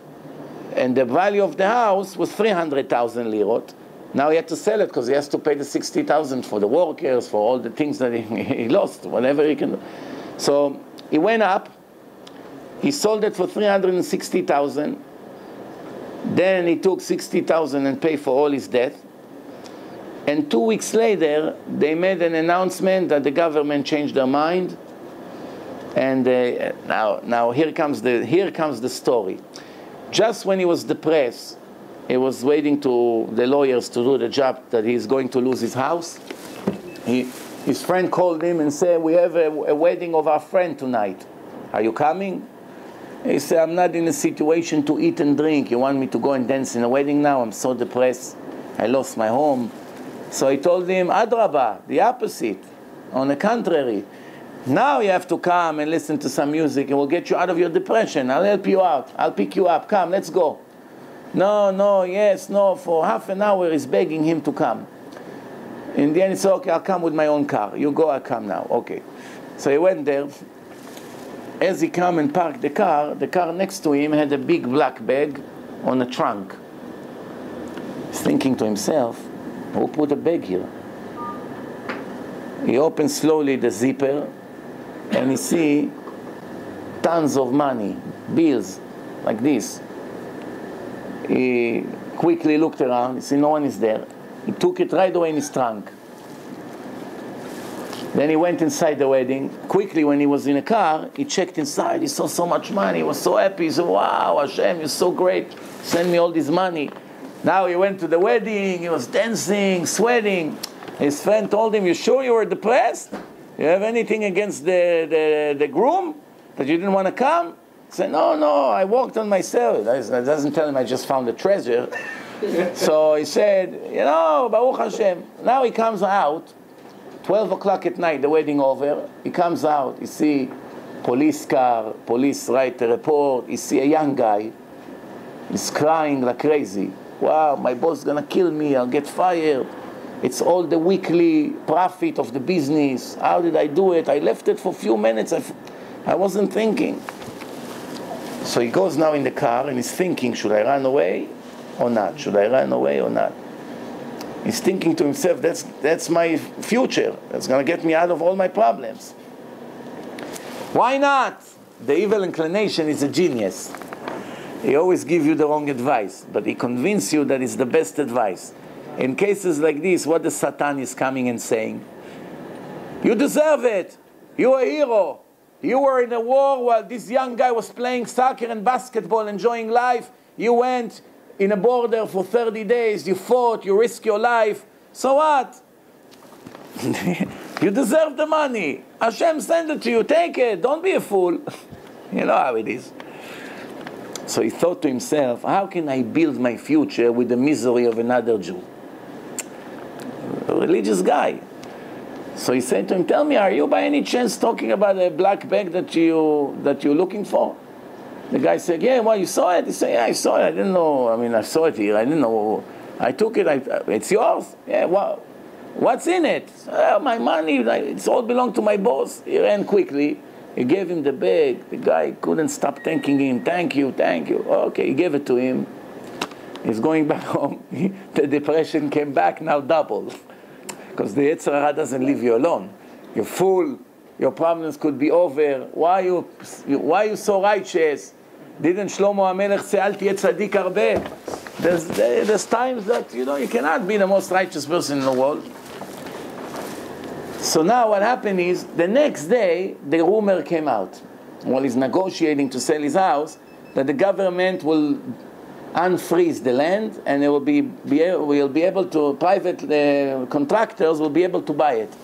and the value of the house was 300,000 lirot. Now he had to sell it because he has to pay the 60,000 for the workers, for all the things that he lost, whatever he can do. So he went up. He sold it for 360,000. Then he took 60,000 and paid for all his debt. And 2 weeks later, they made an announcement that the government changed their mind. And now here comes the story. Just when he was depressed, he was waiting to the lawyers to do the job that he's going to lose his house. His friend called him and said, "We have a wedding of our friend tonight. Are you coming?" He said, "I'm not in a situation to eat and drink. You want me to go and dance in a wedding now? I'm so depressed. I lost my home." So he told him, "Adrabah, the opposite. On the contrary. Now you have to come and listen to some music and we'll get you out of your depression. I'll help you out. I'll pick you up. Come, let's go." No, yes, no. For half an hour he's begging him to come. In the end he said, "Okay, I'll come with my own car. You go, I'll come now." Okay. So he went there. As he come and parked the car next to him had a big black bag on a trunk. He's thinking to himself, who put a bag here? He opens slowly the zipper and he see tons of money, bills, like this. He quickly looked around, he see no one is there. He took it right away in his trunk. Then he went inside the wedding. Quickly, when he was in a car, he checked inside. He saw so much money. He was so happy. He said, "Wow, Hashem, you're so great. Send me all this money." Now he went to the wedding. He was dancing, sweating. His friend told him, "You sure you were depressed? You have anything against the groom? That you didn't want to come?" He said, no, I worked on myself. That doesn't tell him I just found a treasure. So he said, Baruch Hashem. Now he comes out, 12 o'clock at night, the wedding over. He comes out, you see police car, police write a report. You see a young guy. He's crying like crazy. Wow, my boss is going to kill me. I'll get fired. It's all the weekly profit of the business. How did I do it? I left it for a few minutes. I wasn't thinking. So he goes now in the car and he's thinking, should I run away or not? Should I run away or not? He's thinking to himself, that's my future. That's going to get me out of all my problems. Why not? The evil inclination is a genius. He always gives you the wrong advice, but he convinces you that it's the best advice. In cases like this, what the Satan is coming and saying? You deserve it. You're a hero. You were in a war while this young guy was playing soccer and basketball, enjoying life. You went in a border for 30 days. You fought. You risked your life. So what? You deserve the money. Hashem sent it to you. Take it. Don't be a fool. You know how it is. So he thought to himself, how can I build my future with the misery of another Jew? A religious guy. So he said to him, tell me, are you by any chance talking about a black bag that you're looking for? The guy said, yeah, well, you saw it? He said, yeah, I saw it. I didn't know. I mean, I saw it here. I didn't know. I took it. It's yours? Yeah, well, what's in it? My money. It's all belonged to my boss. He ran quickly. He gave him the bag. The guy couldn't stop thanking him. Thank you, thank you. Okay, he gave it to him. He's going back home. The depression came back, now double. Because the Yetzer Hara doesn't leave you alone. You're full. Your problems could be over. Why you so righteous? Didn't Shlomo HaMelech say, Al tiyeh tzadik harbe? There's times that, you cannot be the most righteous person in the world. So now what happened is, the next day, the rumor came out, while he's negotiating to sell his house, that the government will unfreeze the land, and it will be able to, private contractors will be able to buy it.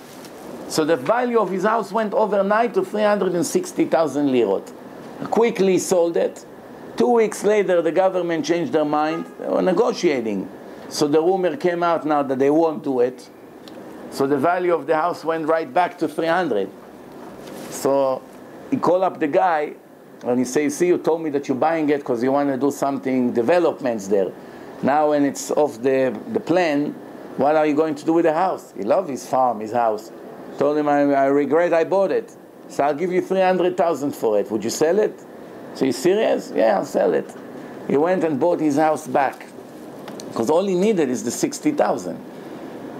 So the value of his house went overnight to 360,000 lirot. Quickly sold it. 2 weeks later, the government changed their mind. They were negotiating. So the rumor came out now that they won't do it. So the value of the house went right back to 300. So he called up the guy and he said, see, you told me that you're buying it because you want to do something, developments there. Now when it's off the plan, what are you going to do with the house? He loved his farm, his house. Told him, I regret I bought it. So I'll give you 300,000 for it. Would you sell it? So he's serious? Yeah, I'll sell it. He went and bought his house back. Because all he needed is the 60,000.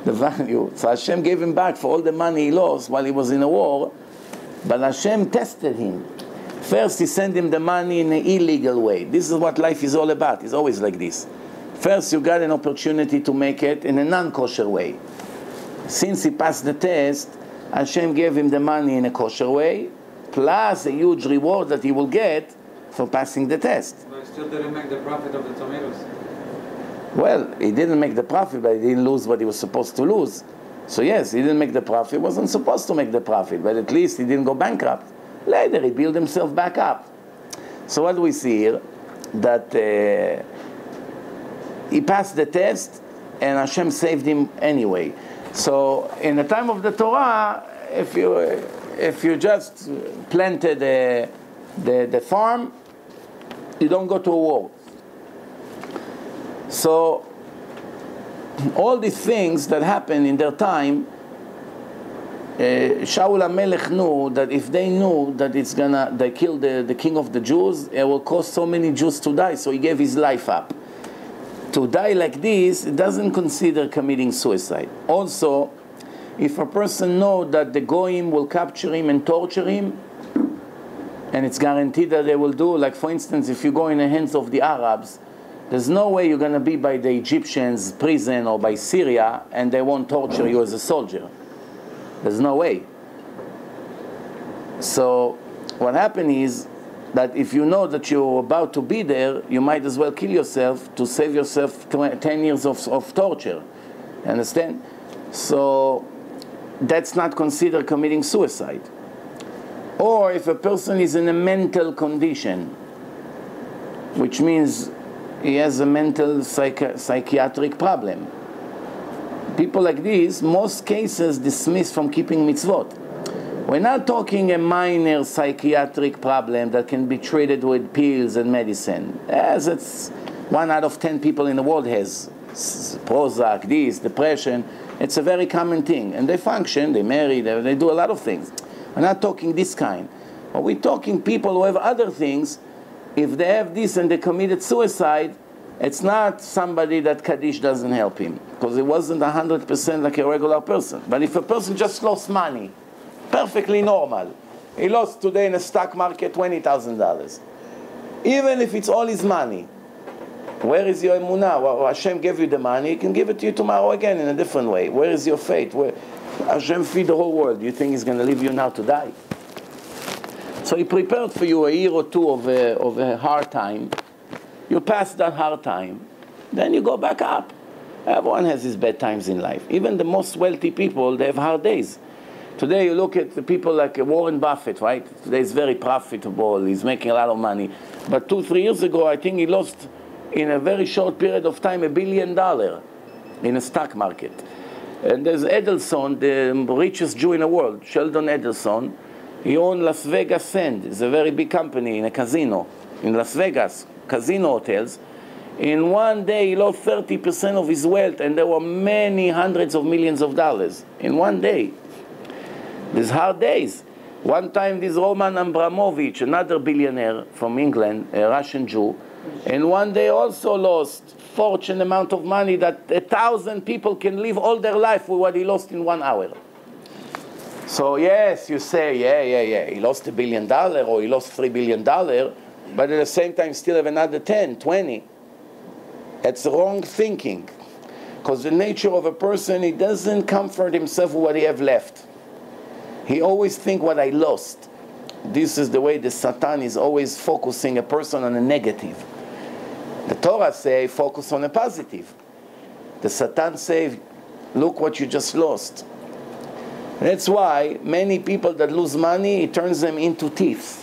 The value. So Hashem gave him back for all the money he lost while he was in a war. But Hashem tested him. First, he sent him the money in an illegal way. This is what life is all about. It's always like this. First, you got an opportunity to make it in a non-kosher way. Since he passed the test, Hashem gave him the money in a kosher way, plus a huge reward that he will get for passing the test. But he still didn't make the profit of the tomatoes. Well, he didn't make the profit, but he didn't lose what he was supposed to lose. So yes, he didn't make the profit. He wasn't supposed to make the profit, but at least he didn't go bankrupt. Later, he built himself back up. So what do we see here? That he passed the test, and Hashem saved him anyway. So in the time of the Torah, if you just planted the farm, you don't go to a war. So all these things that happen in their time, Shaul HaMelech knew that if they knew that they kill the king of the Jews, it will cause so many Jews to die, so he gave his life up. To die like this, it doesn't consider committing suicide. Also, if a person knows that the Goyim will capture him and torture him, and it's guaranteed that they will do, like for instance, if you go in the hands of the Arabs, there's no way you're going to be by the Egyptians' prison or by Syria, and they won't torture you as a soldier. There's no way. So what happened is that if you know that you're about to be there, you might as well kill yourself to save yourself 10 years of torture. You understand? So that's not considered committing suicide. Or if a person is in a mental condition, which means he has a mental psychiatric problem. People like this, most cases dismissed from keeping mitzvot. We're not talking a minor psychiatric problem that can be treated with pills and medicine. As it's 1 out of 10 people in the world has Prozac, this, depression. It's a very common thing. And they function, they marry, they do a lot of things. We're not talking this kind. But we're talking people who have other things. If they have this and they committed suicide, it's not somebody that Kaddish doesn't help him, because it wasn't 100% like a regular person. But if a person just lost money, perfectly normal, he lost today in the stock market $20,000. Even if it's all his money, where is your emunah? Well, Hashem gave you the money, He can give it to you tomorrow again in a different way. Where is your faith? Where Hashem feed the whole world. Do you think He's going to leave you now to die? So He prepared for you a year or two of a hard time. You pass that hard time, then you go back up. Everyone has his bad times in life. Even the most wealthy people, they have hard days. Today you look at the people like Warren Buffett, right? Today he's very profitable, he's making a lot of money. But 2-3 years ago, I think he lost, in a very short period of time, $1 billion in a stock market. And there's Edelson, the richest Jew in the world, Sheldon Edelson. He owns Las Vegas Sand. It's a very big company in a casino in Las Vegas. Casino hotels. In one day he lost 30% of his wealth, and there were many hundreds of millions of dollars in one day. These hard days. One time this Roman Abramovich, another billionaire from England, a Russian Jew, in one day also lost fortune amount of money that 1,000 people can live all their life with what he lost in 1 hour. So yes, you say, yeah, he lost $1 billion or he lost $3 billion, but at the same time still have another 10, 20. It's wrong thinking. Because the nature of a person, he doesn't comfort himself with what he have left. He always think what I lost. This is the way the Satan is always focusing a person on a negative. The Torah say, focus on a positive. The Satan say, look what you just lost. That's why many people that lose money, it turns them into thieves.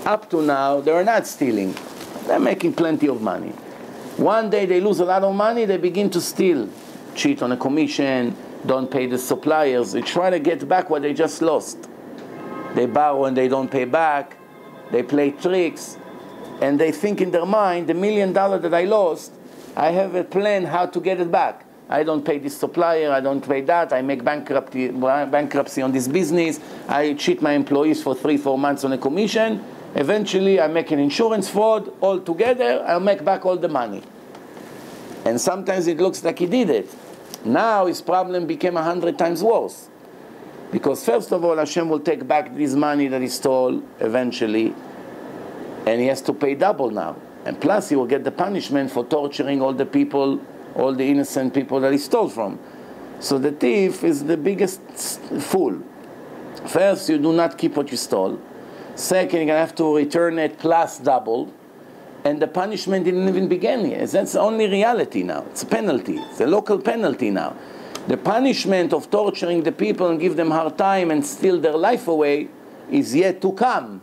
Up to now, they are not stealing. They're making plenty of money. One day they lose a lot of money, they begin to steal. Cheat on a commission, don't pay the suppliers. They try to get back what they just lost. They borrow and they don't pay back. They play tricks. And they think in their mind, the $1 million that I lost, I have a plan how to get it back. I don't pay this supplier, I don't pay that, I make bankruptcy on this business, I cheat my employees for 3-4 months on a commission, eventually I make an insurance fraud, all together, I'll make back all the money. And sometimes it looks like he did it. Now his problem became 100 times worse. Because first of all, Hashem will take back this money that he stole eventually, and he has to pay double now. And plus he will get the punishment for torturing all the people, all the innocent people that he stole from. So the thief is the biggest fool. First, you do not keep what you stole. Second, you're going to have to return it plus double. And the punishment didn't even begin yet. That's the only reality now. It's a penalty. It's a local penalty now. The punishment of torturing the people and give them hard time and steal their life away is yet to come.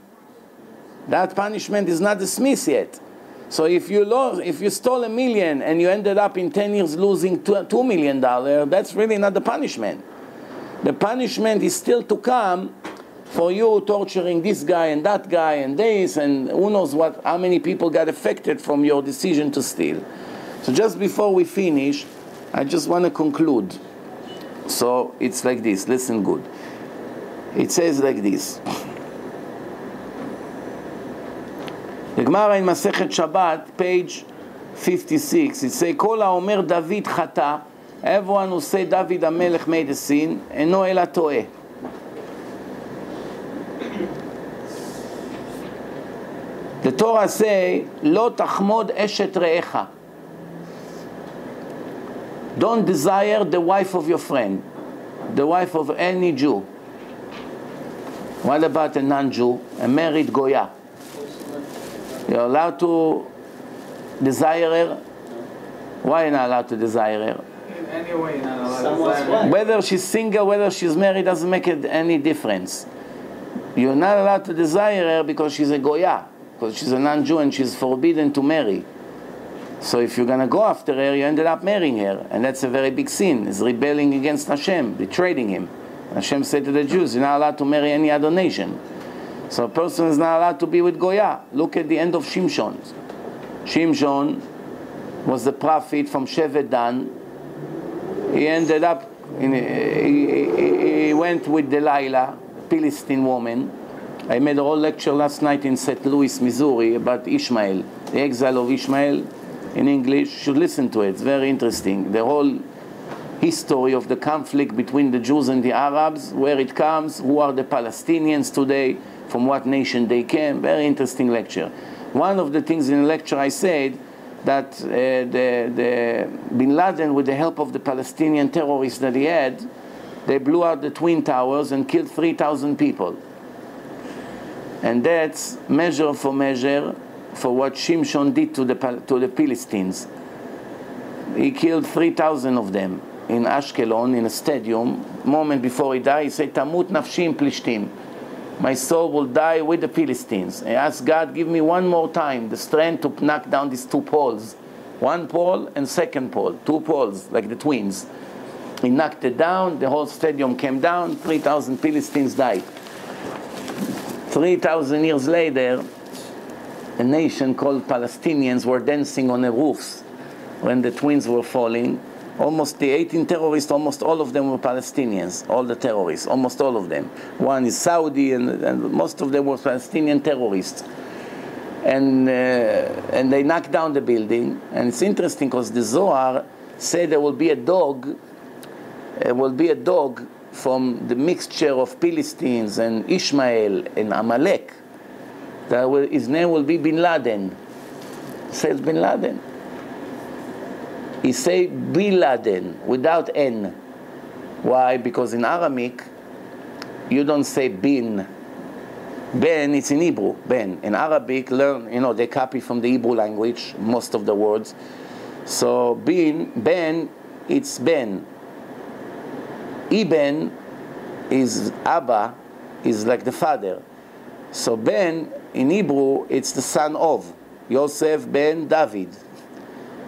That punishment is not dismissed yet. So if you stole $1 million and you ended up in 10 years losing $2 million, that's really not the punishment. The punishment is still to come for you torturing this guy and that guy and this, and who knows how many people got affected from your decision to steal. So just before we finish, I just want to conclude. So it's like this, listen good. It says like this. The Gemara in Masechet Shabbat, page 56, it says, Kol ha'omer David chata, everyone who say David HaMelech made a sin, eno ela toeh. The Torah say, Lo tachmod eshet re'echa. Don't desire the wife of your friend, the wife of any Jew. What about a non-Jew, a married Goya? You're allowed to desire her? Why are you not allowed to desire her? In any way, you're not allowed to desire her. Whether she's single, whether she's married, doesn't make any difference. You're not allowed to desire her because she's a Goya, because she's a non-Jew and she's forbidden to marry. So if you're going to go after her, you ended up marrying her. And that's a very big sin. It's rebelling against Hashem, betraying him. Hashem said to the Jews, you're not allowed to marry any other nation. So a person is not allowed to be with Goya. Look at the end of Shimshon. Shimshon was the prophet from Shevet Dan. He ended up, he went with Delilah, Philistine woman. I made a whole lecture last night in St. Louis, Missouri about Ishmael, the exile of Ishmael in English. You should listen to it. It's very interesting. The whole history of the conflict between the Jews and the Arabs, where it comes, who are the Palestinians today, from what nation they came. Very interesting lecture. One of the things in the lecture I said that the Bin Laden, with the help of the Palestinian terrorists that he had, they blew out the Twin Towers and killed 3,000 people. And that's measure for what Shimshon did to the Philistines. He killed 3,000 of them in Ashkelon, in a stadium. Moment before he died, he said, Tamut nafshi im Plishtim. My soul will die with the Philistines. I asked God, give me one more time the strength to knock down these two poles. One pole and second pole. Two poles, like the twins. He knocked it down, the whole stadium came down, 3,000 Philistines died. 3,000 years later, a nation called Palestinians were dancing on the roofs when the twins were falling. Almost the 18 terrorists, almost all of them were Palestinians, all the terrorists, almost all of them. One is Saudi, and most of them were Palestinian terrorists. And they knocked down the building. And it's interesting because the Zohar said there will be a dog, from the mixture of Philistines and Ishmael and Amalek. His name will be Bin Laden. It says Bin Laden. He say Bin Laden without N. Why? Because in Aramaic, you don't say bin. Ben, it's in Hebrew, ben. In Arabic, they copy from the Hebrew language, most of the words. So Ben, it's Ben. Ibn is Abba, is like the father. So Ben, in Hebrew, it's the son of. Yosef ben David.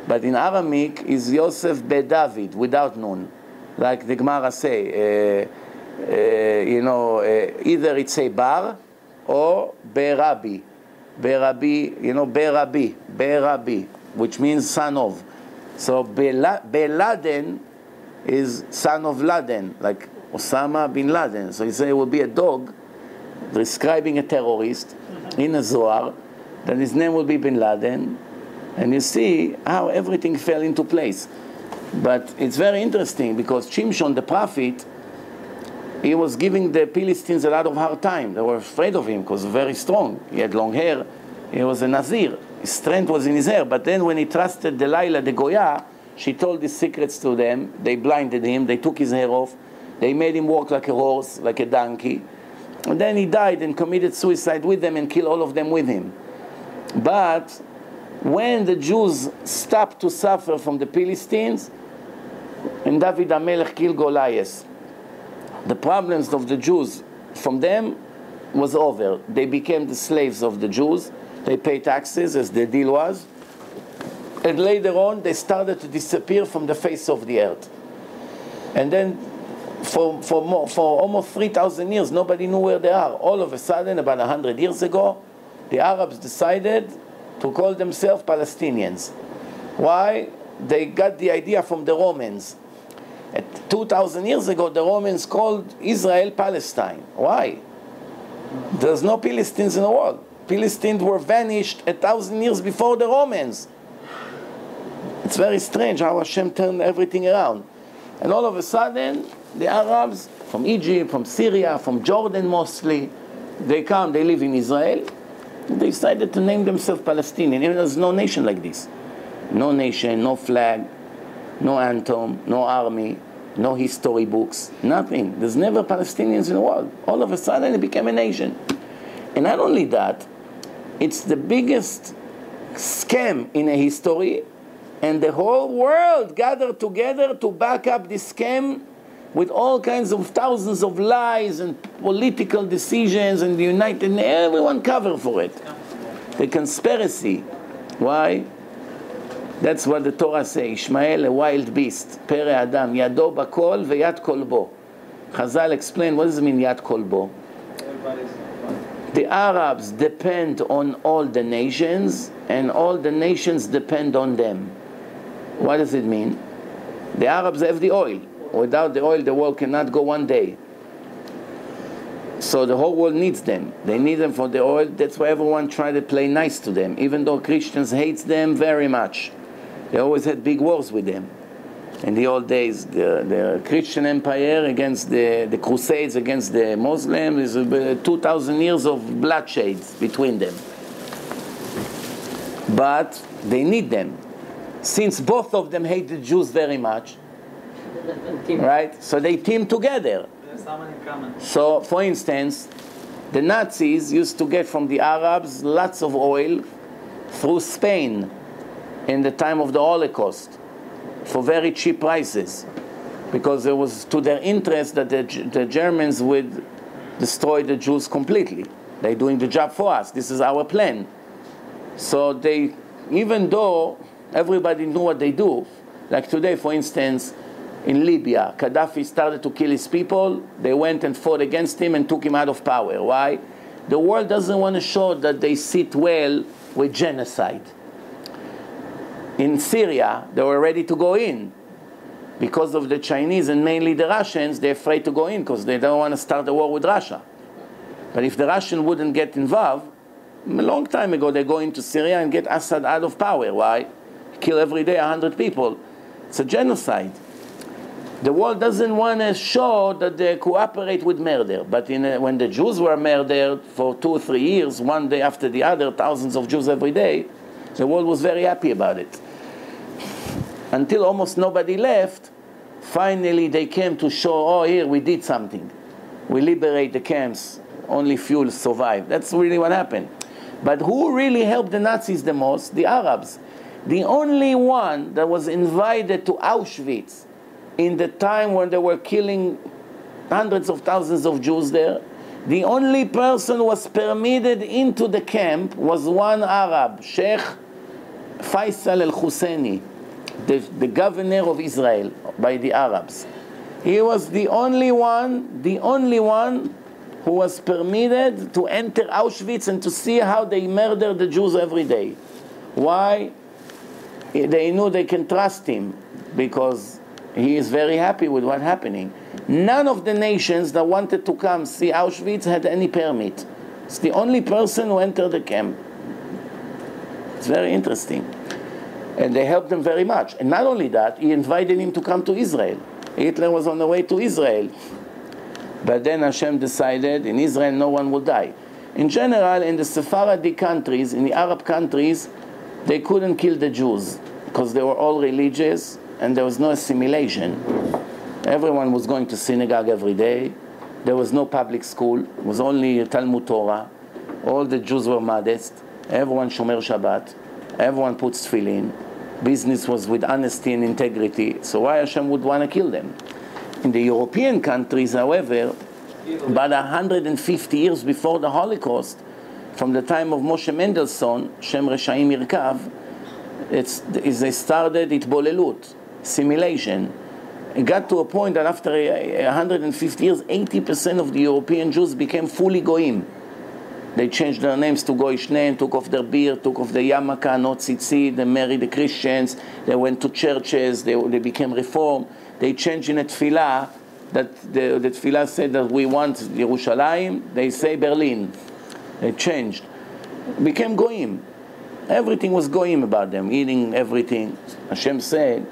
But in Aramaic, is Yosef ben David, without nun. Like the Gemara say, either it's a bar or Rabbi. Rabbi, which means son of. So Laden is son of Laden, like Osama bin Laden. So he said it will be a dog describing a terrorist in a Zohar, then his name will be Bin Laden, and you see how everything fell into place. But it's very interesting because Shimshon, the prophet, he was giving the Philistines a lot of hard time. They were afraid of him because he was very strong. He had long hair. He was a Nazir. His strength was in his hair. But then when he trusted Delilah, the Goya, she told his secrets to them. They blinded him. They took his hair off. They made him walk like a horse, like a donkey. And then he died and committed suicide with them and killed all of them with him. But when the Jews stopped to suffer from the Philistines, and David HaMelech killed Goliath, the problems of the Jews from them was over. They became the slaves of the Jews. They paid taxes, as the deal was. And later on, they started to disappear from the face of the earth. And then for almost 3,000 years, nobody knew where they are. All of a sudden, about 100 years ago, the Arabs decided to call themselves Palestinians. Why? They got the idea from the Romans. 2,000 years ago, the Romans called Israel Palestine. Why? There's no Philistines in the world. Philistines were vanished 1,000 years before the Romans. It's very strange how Hashem turned everything around. And all of a sudden, the Arabs from Egypt, from Syria, from Jordan mostly, they come, they live in Israel. They decided to name themselves Palestinian. Even there's no nation like this. No nation, no flag, no anthem, no army, no history books, nothing. There's never Palestinians in the world. All of a sudden, it became a nation. And not only that, it's the biggest scam in a history, and the whole world gathered together to back up this scam with all kinds of thousands of lies and political decisions, and the United, everyone cover for it. The conspiracy. Why? That's what the Torah says. Ishmael, a wild beast. Pere Adam, yado bakol veyad kolbo. Chazal explain, what does it mean, yad kolbo? The Arabs depend on all the nations, and all the nations depend on them. What does it mean? The Arabs have the oil. Without the oil, the world cannot go one day. So the whole world needs them. They need them for the oil. That's why everyone tries to play nice to them, even though Christians hate them very much. They always had big wars with them. In the old days, the Christian empire against the Crusades against the Muslims, is 2,000 years of bloodshed between them. But they need them. Since both of them hate the Jews very much, right? So they team together. So, for instance, the Nazis used to get from the Arabs lots of oil through Spain in the time of the Holocaust for very cheap prices, because it was to their interest that the Germans would destroy the Jews completely. They're doing the job for us. This is our plan. So they, even though everybody knew what they do, like today, for instance, in Libya, Gaddafi started to kill his people. They went and fought against him and took him out of power. Why? The world doesn't want to show that they sit well with genocide. In Syria, they were ready to go in. Because of the Chinese and mainly the Russians, they're afraid to go in because they don't want to start a war with Russia. But if the Russians wouldn't get involved, a long time ago they go into Syria and get Assad out of power. Why? Kill every day 100 people. It's a genocide. The world doesn't want to show that they cooperate with murder. But when the Jews were murdered for 2 or 3 years, one day after the other, thousands of Jews every day, the world was very happy about it. Until almost nobody left, finally they came to show, oh, here, we did something. We liberate the camps, only few survived. That's really what happened. But who really helped the Nazis the most? The Arabs. The only one that was invited to Auschwitz in the time when they were killing hundreds of thousands of Jews there, the only person who was permitted into the camp was one Arab, Sheikh Faisal al-Husseini, the governor of Israel by the Arabs. He was the only one who was permitted to enter Auschwitz and to see how they murder the Jews every day. Why? They knew they can trust him because he is very happy with what's happening. None of the nations that wanted to come see Auschwitz had any permit. It's the only person who entered the camp. It's very interesting. And they helped them very much. And not only that, he invited him to come to Israel. Hitler was on the way to Israel. But then Hashem decided in Israel no one would die. In general, in the Sephardic countries, in the Arab countries, they couldn't kill the Jews because they were all religious and there was no assimilation. Everyone was going to synagogue every day. There was no public school. It was only Talmud Torah. All the Jews were modest. Everyone shomer Shabbat. Everyone puts tefillin. Business was with honesty and integrity. So why Hashem would want to kill them? In the European countries, however, about 150 years before the Holocaust, from the time of Moshe Mendelssohn, Shem Reshaim Yirkav, they started Itbolelut, simulation. It got to a point that after 150 years, 80% of the European Jews became fully goyim. They changed their names to Goyish name, took off their beard, took off the yarmulke, no tzitzit, they married the Christians, they went to churches, they became reformed. They changed in a tefillah, that the tefillah said that we want Yerushalayim, they say Berlin. They changed. Became goyim. Everything was goyim about them, eating everything. Hashem said,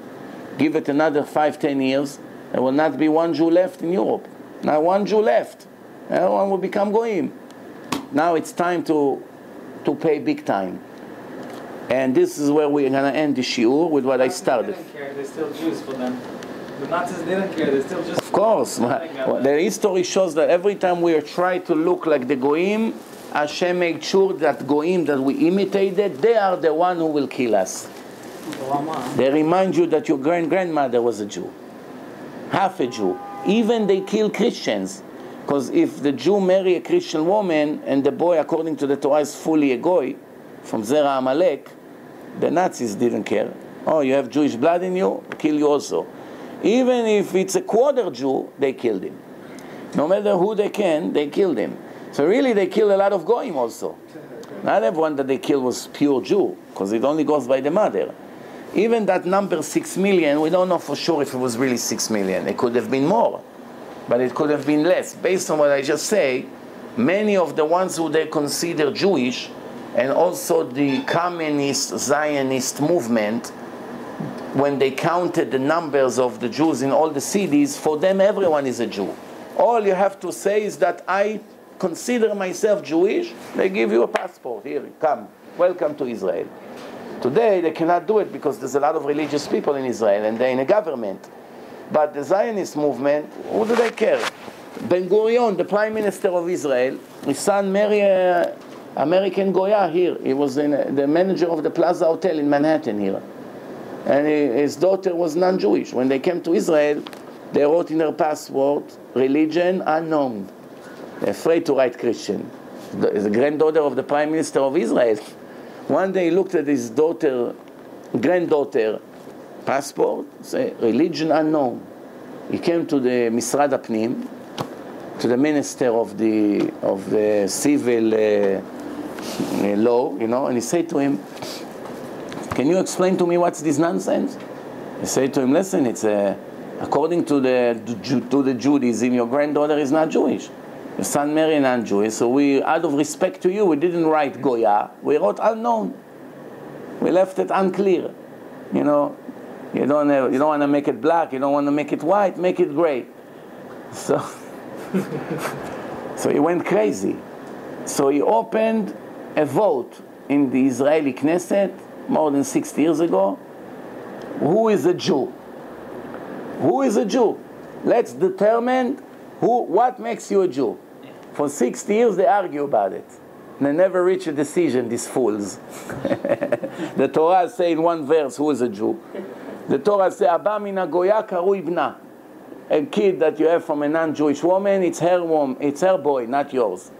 give it another 5-10 years, there will not be one Jew left in Europe. Not one Jew left. Everyone will become goyim. Now it's time to pay big time. And this is where we're going to end the shiur with what I started. They didn't care, they're still Jews for them. The Nazis didn't care, they're still Jews. Of course. The history shows that every time we try to look like the goyim, Hashem made sure that goyim that we imitated, they are the one who will kill us. They remind you that your grandmother was a Jew. Half a Jew. Even they kill Christians. Because if the Jew marry a Christian woman and the boy, according to the Torah, is fully a goy, from Zera Amalek, the Nazis didn't care. Oh, you have Jewish blood in you? We'll kill you also. Even if it's a quarter Jew, they killed him. No matter who they can, they killed him. So really they killed a lot of goyim also. Not everyone that they killed was pure Jew, because it only goes by the mother. Even that number 6 million, we don't know for sure if it was really 6 million. It could have been more, but it could have been less. Based on what I just say, many of the ones who they consider Jewish, and also the communist Zionist movement, when they counted the numbers of the Jews in all the cities, for them everyone is a Jew. All you have to say is that I consider myself Jewish. They give you a passport. Here, come, welcome to Israel. Today they cannot do it because there's a lot of religious people in Israel and they're in a government. But the Zionist movement, who do they care? Ben Gurion, the Prime Minister of Israel, his son married an American Goya here. He was the manager of the Plaza Hotel in Manhattan here. And his daughter was non-Jewish. When they came to Israel, they wrote in her passport, religion unknown. They're afraid to write Christian. The granddaughter of the Prime Minister of Israel. One day he looked at his granddaughter passport, say religion unknown. He came to the Misrad Apnim, to the minister of the civil law, and he said to him, "Can you explain to me what's this nonsense?" He said to him, "Listen, it's according to the Judaism, your granddaughter is not Jewish. Your son married a non-Jewish, so we, out of respect to you, we didn't write Goya, we wrote unknown. We left it unclear. You don't want to make it black, you don't want to make it white, make it gray." So he went crazy. So he opened a vote in the Israeli Knesset more than 60 years ago. Who is a Jew? Who is a Jew? Let's determine what makes you a Jew. For 60 years they argue about it. They never reach a decision, these fools. The Torah says in one verse, who is a Jew? The Torah says, Abba mina goya karui bna. A kid that you have from a non-Jewish woman, it's her boy, not yours.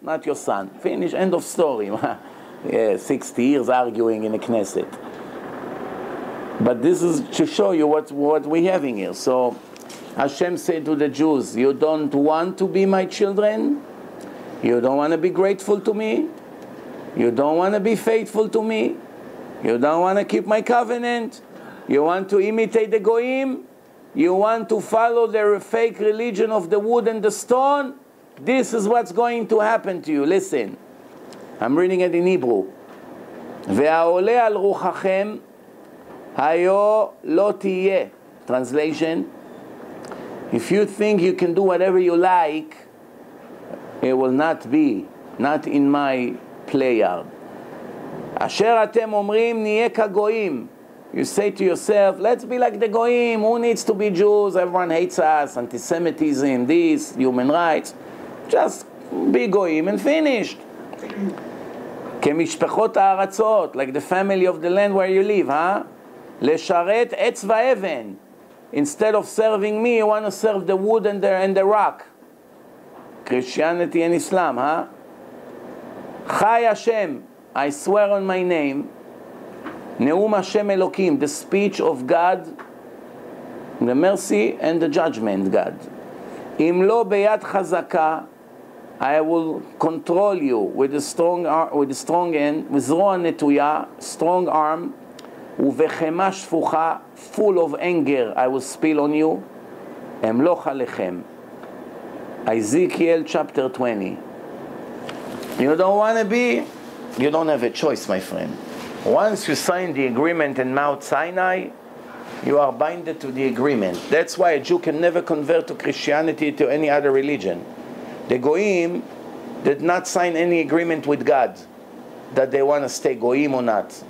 Not your son. Finish, end of story. 60 years arguing in the Knesset. But this is to show you what we're having here. So Hashem said to the Jews, you don't want to be my children? You don't want to be grateful to me? You don't want to be faithful to me? You don't want to keep my covenant? You want to imitate the Goyim? You want to follow their fake religion of the wood and the stone? This is what's going to happen to you. Listen. I'm reading it in Hebrew. והעולה על רוחכם היו לא תהיה. Translation. If you think you can do whatever you like, it will not be. Not in my play yard. אשר אתם אומרים נהיה כגויים. You say to yourself, let's be like the Goyim. Who needs to be Jews? Everyone hates us. Anti-Semitism, this, human rights. Just be Goyim and finished. כמשפחות הארצות, like the family of the land where you live, huh? לשרת עץ ואבן. Instead of serving me, you want to serve the wood and the rock. Christianity and Islam, huh? חי Hashem, I swear on my name. נאום Hashem Elokim, the speech of God, the mercy and the judgment, God. אם לא ביד חזקה, I will control you with a strong hand, with זרוע נטויה, strong arm, ובחמה שפוכה, full of anger, I will spill on you, אמלוך עליכם. Ezekiel chapter 20. You don't want to be, you don't have a choice, my friend. Once you sign the agreement in Mount Sinai, you are binded to the agreement. That's why a Jew can never convert to Christianity, to any other religion. The Goyim did not sign any agreement with God that they want to stay Goyim or not.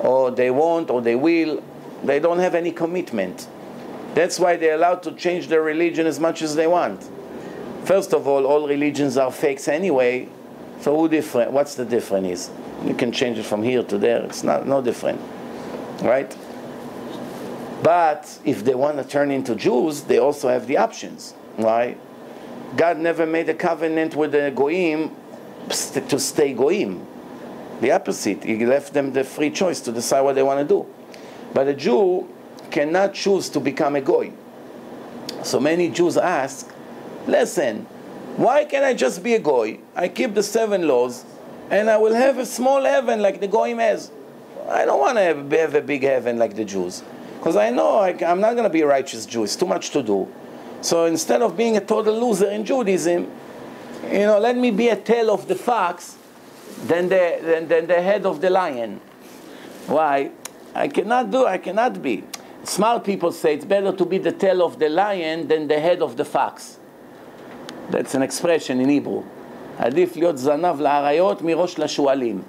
Or they won't, or they will. They don't have any commitment. That's why they're allowed to change their religion as much as they want. First of all religions are fakes anyway. So what's the difference? You can change it from here to there. It's no different. Right? But if they want to turn into Jews, they also have the options, right? God never made a covenant with the Goyim to stay Goyim. The opposite. He left them the free choice to decide what they want to do. But a Jew cannot choose to become a Goy. So many Jews ask, listen, why can't I just be a Goy? I keep the 7 laws, and I will have a small heaven like the Goyim has. I don't want to have a big heaven like the Jews. Because I know I'm not going to be a righteous Jew. It's too much to do. So instead of being a total loser in Judaism, let me be a tail of the fox than the head of the lion. Why? I cannot be. Smart people say it's better to be the tail of the lion than the head of the fox. That's an expression in Hebrew. עדיף להיות זנב לאריות מראש לשועלים.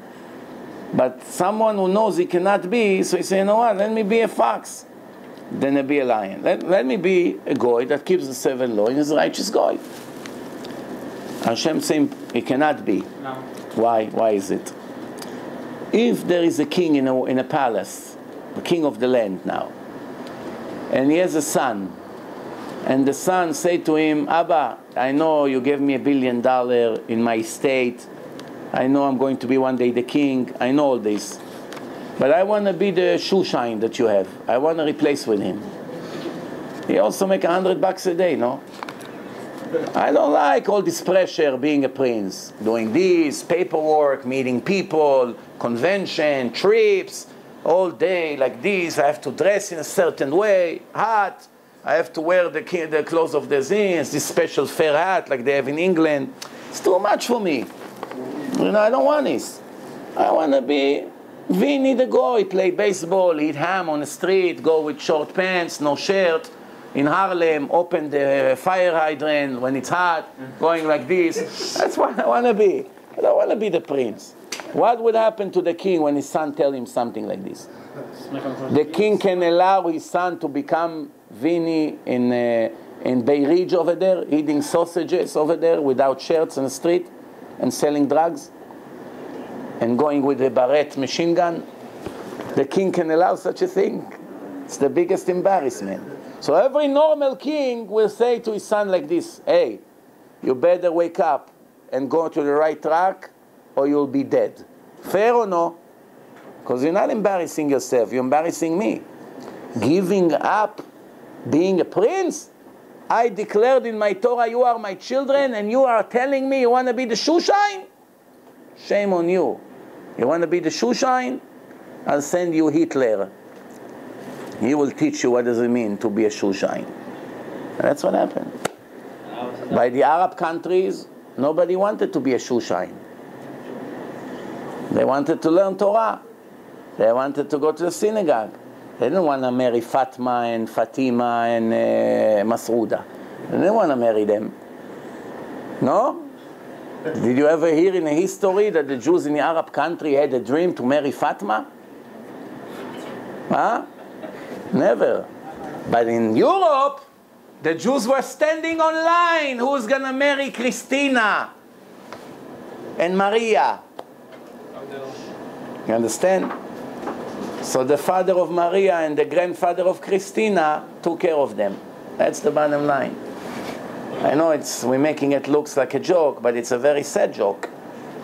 But someone who knows he cannot be, so he say, you know what, let me be a fox, then be a lion. Let me be a goy that keeps the 7 laws and is a righteous goy. Hashem saying he cannot be. No. Why? Why is it? If there is a king in a palace, the king of the land now, and he has a son, and the son say to him, Abba, I know you gave me $1 billion in my estate. I know I'm going to be one day the king. I know all this. But I want to be the shoe shine that you have. I want to replace with him. He also make $100 a day, no? I don't like all this pressure being a prince. Doing this, paperwork, meeting people, convention, trips, all day like this. I have to dress in a certain way, hat. I have to wear the clothes of the Zins, this special fair hat like they have in England. It's too much for me. I don't want this. I want to be Vinny the Goy, play baseball, eat ham on the street, go with short pants, no shirt, in Harlem, open the fire hydrant when it's hot, going like this. That's what I want to be. I don't want to be the prince. What would happen to the king when his son tell him something like this? The king can allow his son to become Vinny in Bay Ridge over there, eating sausages over there without shirts on the street and selling drugs and going with a Barrett machine gun. The king can allow such a thing. It's the biggest embarrassment. So every normal king will say to his son like this, hey, you better wake up and go to the right track or you'll be dead. Fair or no? Because you're not embarrassing yourself, you're embarrassing me. Giving up being a prince? I declared in my Torah, you are my children, and you are telling me you want to be the shoe shine? Shame on you. You want to be the shoe shine? I'll send you Hitler. He will teach you what does it mean to be a shoe shine. And that's what happened. By the Arab countries, nobody wanted to be a shoe shine. They wanted to learn Torah. They wanted to go to the synagogue. They didn't want to marry Fatma and Fatima and Masrouda. They didn't want to marry them. No? Did you ever hear in a history that the Jews in the Arab country had a dream to marry Fatma? Huh? Never. But in Europe, the Jews were standing online. Who's going to marry Christina and Maria? You understand? So the father of Maria and the grandfather of Christina took care of them. That's the bottom line. I know we're making it look like a joke, but it's a very sad joke.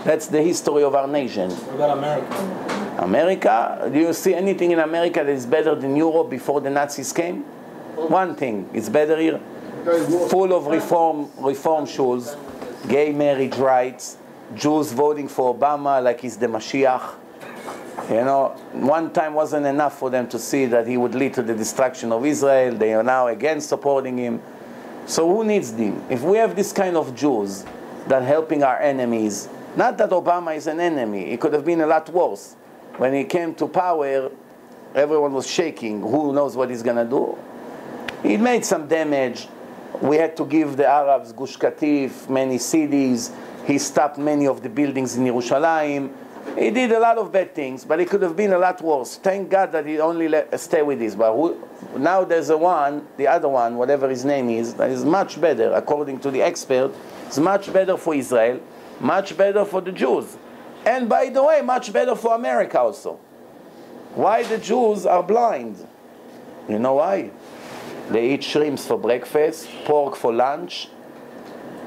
That's the history of our nation. What about America? America? Do you see anything in America that is better than Europe before the Nazis came? One thing, it's better here. Full of reform shows, gay marriage rights, Jews voting for Obama like he's the Mashiach. One time wasn't enough for them to see that he would lead to the destruction of Israel. They are now again supporting him. So who needs them? If we have this kind of Jews that are helping our enemies, not that Obama is an enemy, it could have been a lot worse. When he came to power, everyone was shaking. Who knows what he's going to do? He made some damage. We had to give the Arabs Gush Katif, many cities. He stopped many of the buildings in Yerushalayim. He did a lot of bad things, but it could have been a lot worse. Thank God that he only stay with this. But now there's the other one, whatever his name is, that is much better, according to the expert. It's much better for Israel, much better for the Jews. And by the way, much better for America also. Why the Jews are blind? You know why? They eat shrimps for breakfast, pork for lunch,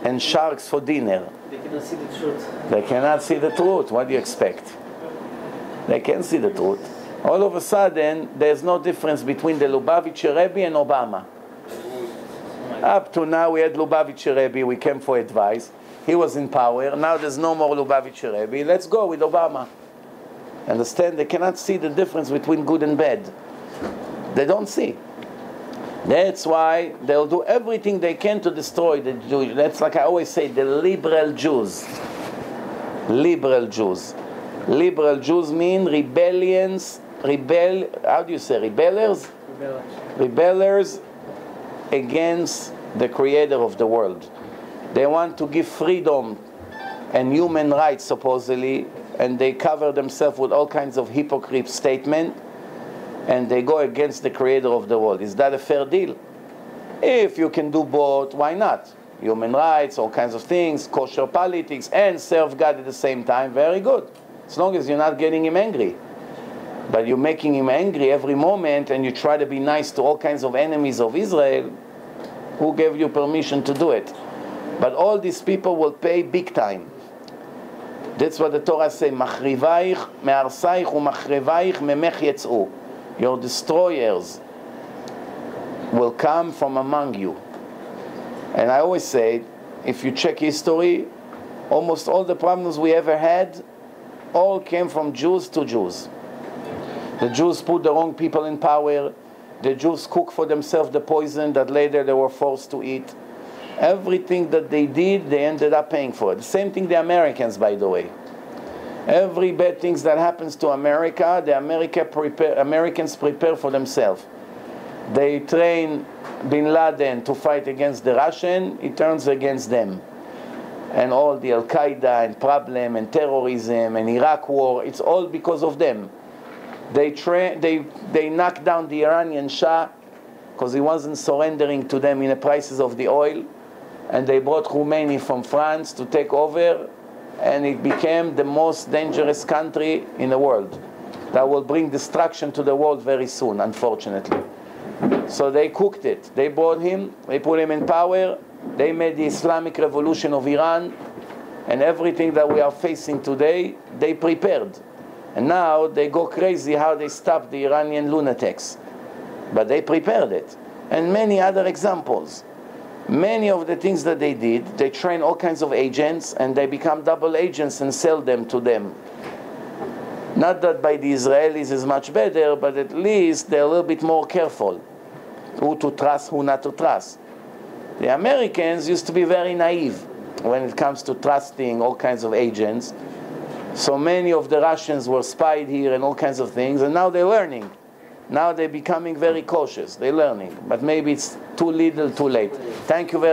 and sharks for dinner. They cannot see the truth. They cannot see the truth. What do you expect? They can see the truth. All of a sudden, there's no difference between the Lubavitcher Rebbe and Obama. Up to now, we had Lubavitcher Rebbe. We came for advice. He was in power. Now there's no more Lubavitcher Rebbe. Let's go with Obama. Understand? They cannot see the difference between good and bad. They don't see. That's why they'll do everything they can to destroy the Jewish. That's like I always say, the liberal Jews. Liberal Jews. Liberal Jews mean rebellions. How do you say? Rebellers? Rebellers against the creator of the world. They want to give freedom and human rights, supposedly, and they cover themselves with all kinds of hypocrite statements, and they go against the creator of the world. Is that a fair deal? If you can do both, why not? Human rights, all kinds of things, kosher politics, and serve God at the same time, very good. As long as you're not getting him angry. But you're making him angry every moment, and you try to be nice to all kinds of enemies of Israel. Who gave you permission to do it? But all these people will pay big time. That's what the Torah says, Machrivaich me'arsaich u'machrivaich memech yetz'u. Your destroyers will come from among you. And I always say, if you check history, almost all the problems we ever had all came from Jews to Jews. The Jews put the wrong people in power. The Jews cooked for themselves the poison that later they were forced to eat. Everything that they did, they ended up paying for it. The same thing the Americans, by the way. Every bad thing that happens to America, the Americans prepare for themselves. They train Bin Laden to fight against the Russian, it turns against them. And all the Al-Qaeda and problem and terrorism and Iraq war, it's all because of them. They knocked down the Iranian Shah because he wasn't surrendering to them in the prices of the oil. And they brought Khomeini from France to take over, and it became the most dangerous country in the world. That will bring destruction to the world very soon, unfortunately. So they cooked it. They brought him, they put him in power, they made the Islamic Revolution of Iran, and everything that we are facing today, they prepared. And now they go crazy how they stopped the Iranian lunatics. But they prepared it. And many other examples. Many of the things that they did, they train all kinds of agents, and they become double agents and sell them to them. Not that by the Israelis is much better, but at least they're a little bit more careful. Who to trust, who not to trust. The Americans used to be very naive when it comes to trusting all kinds of agents. So many of the Russians were spied here and all kinds of things, and now they're learning. Now they're becoming very cautious. They're learning. But maybe it's too little, too late. Thank you very much.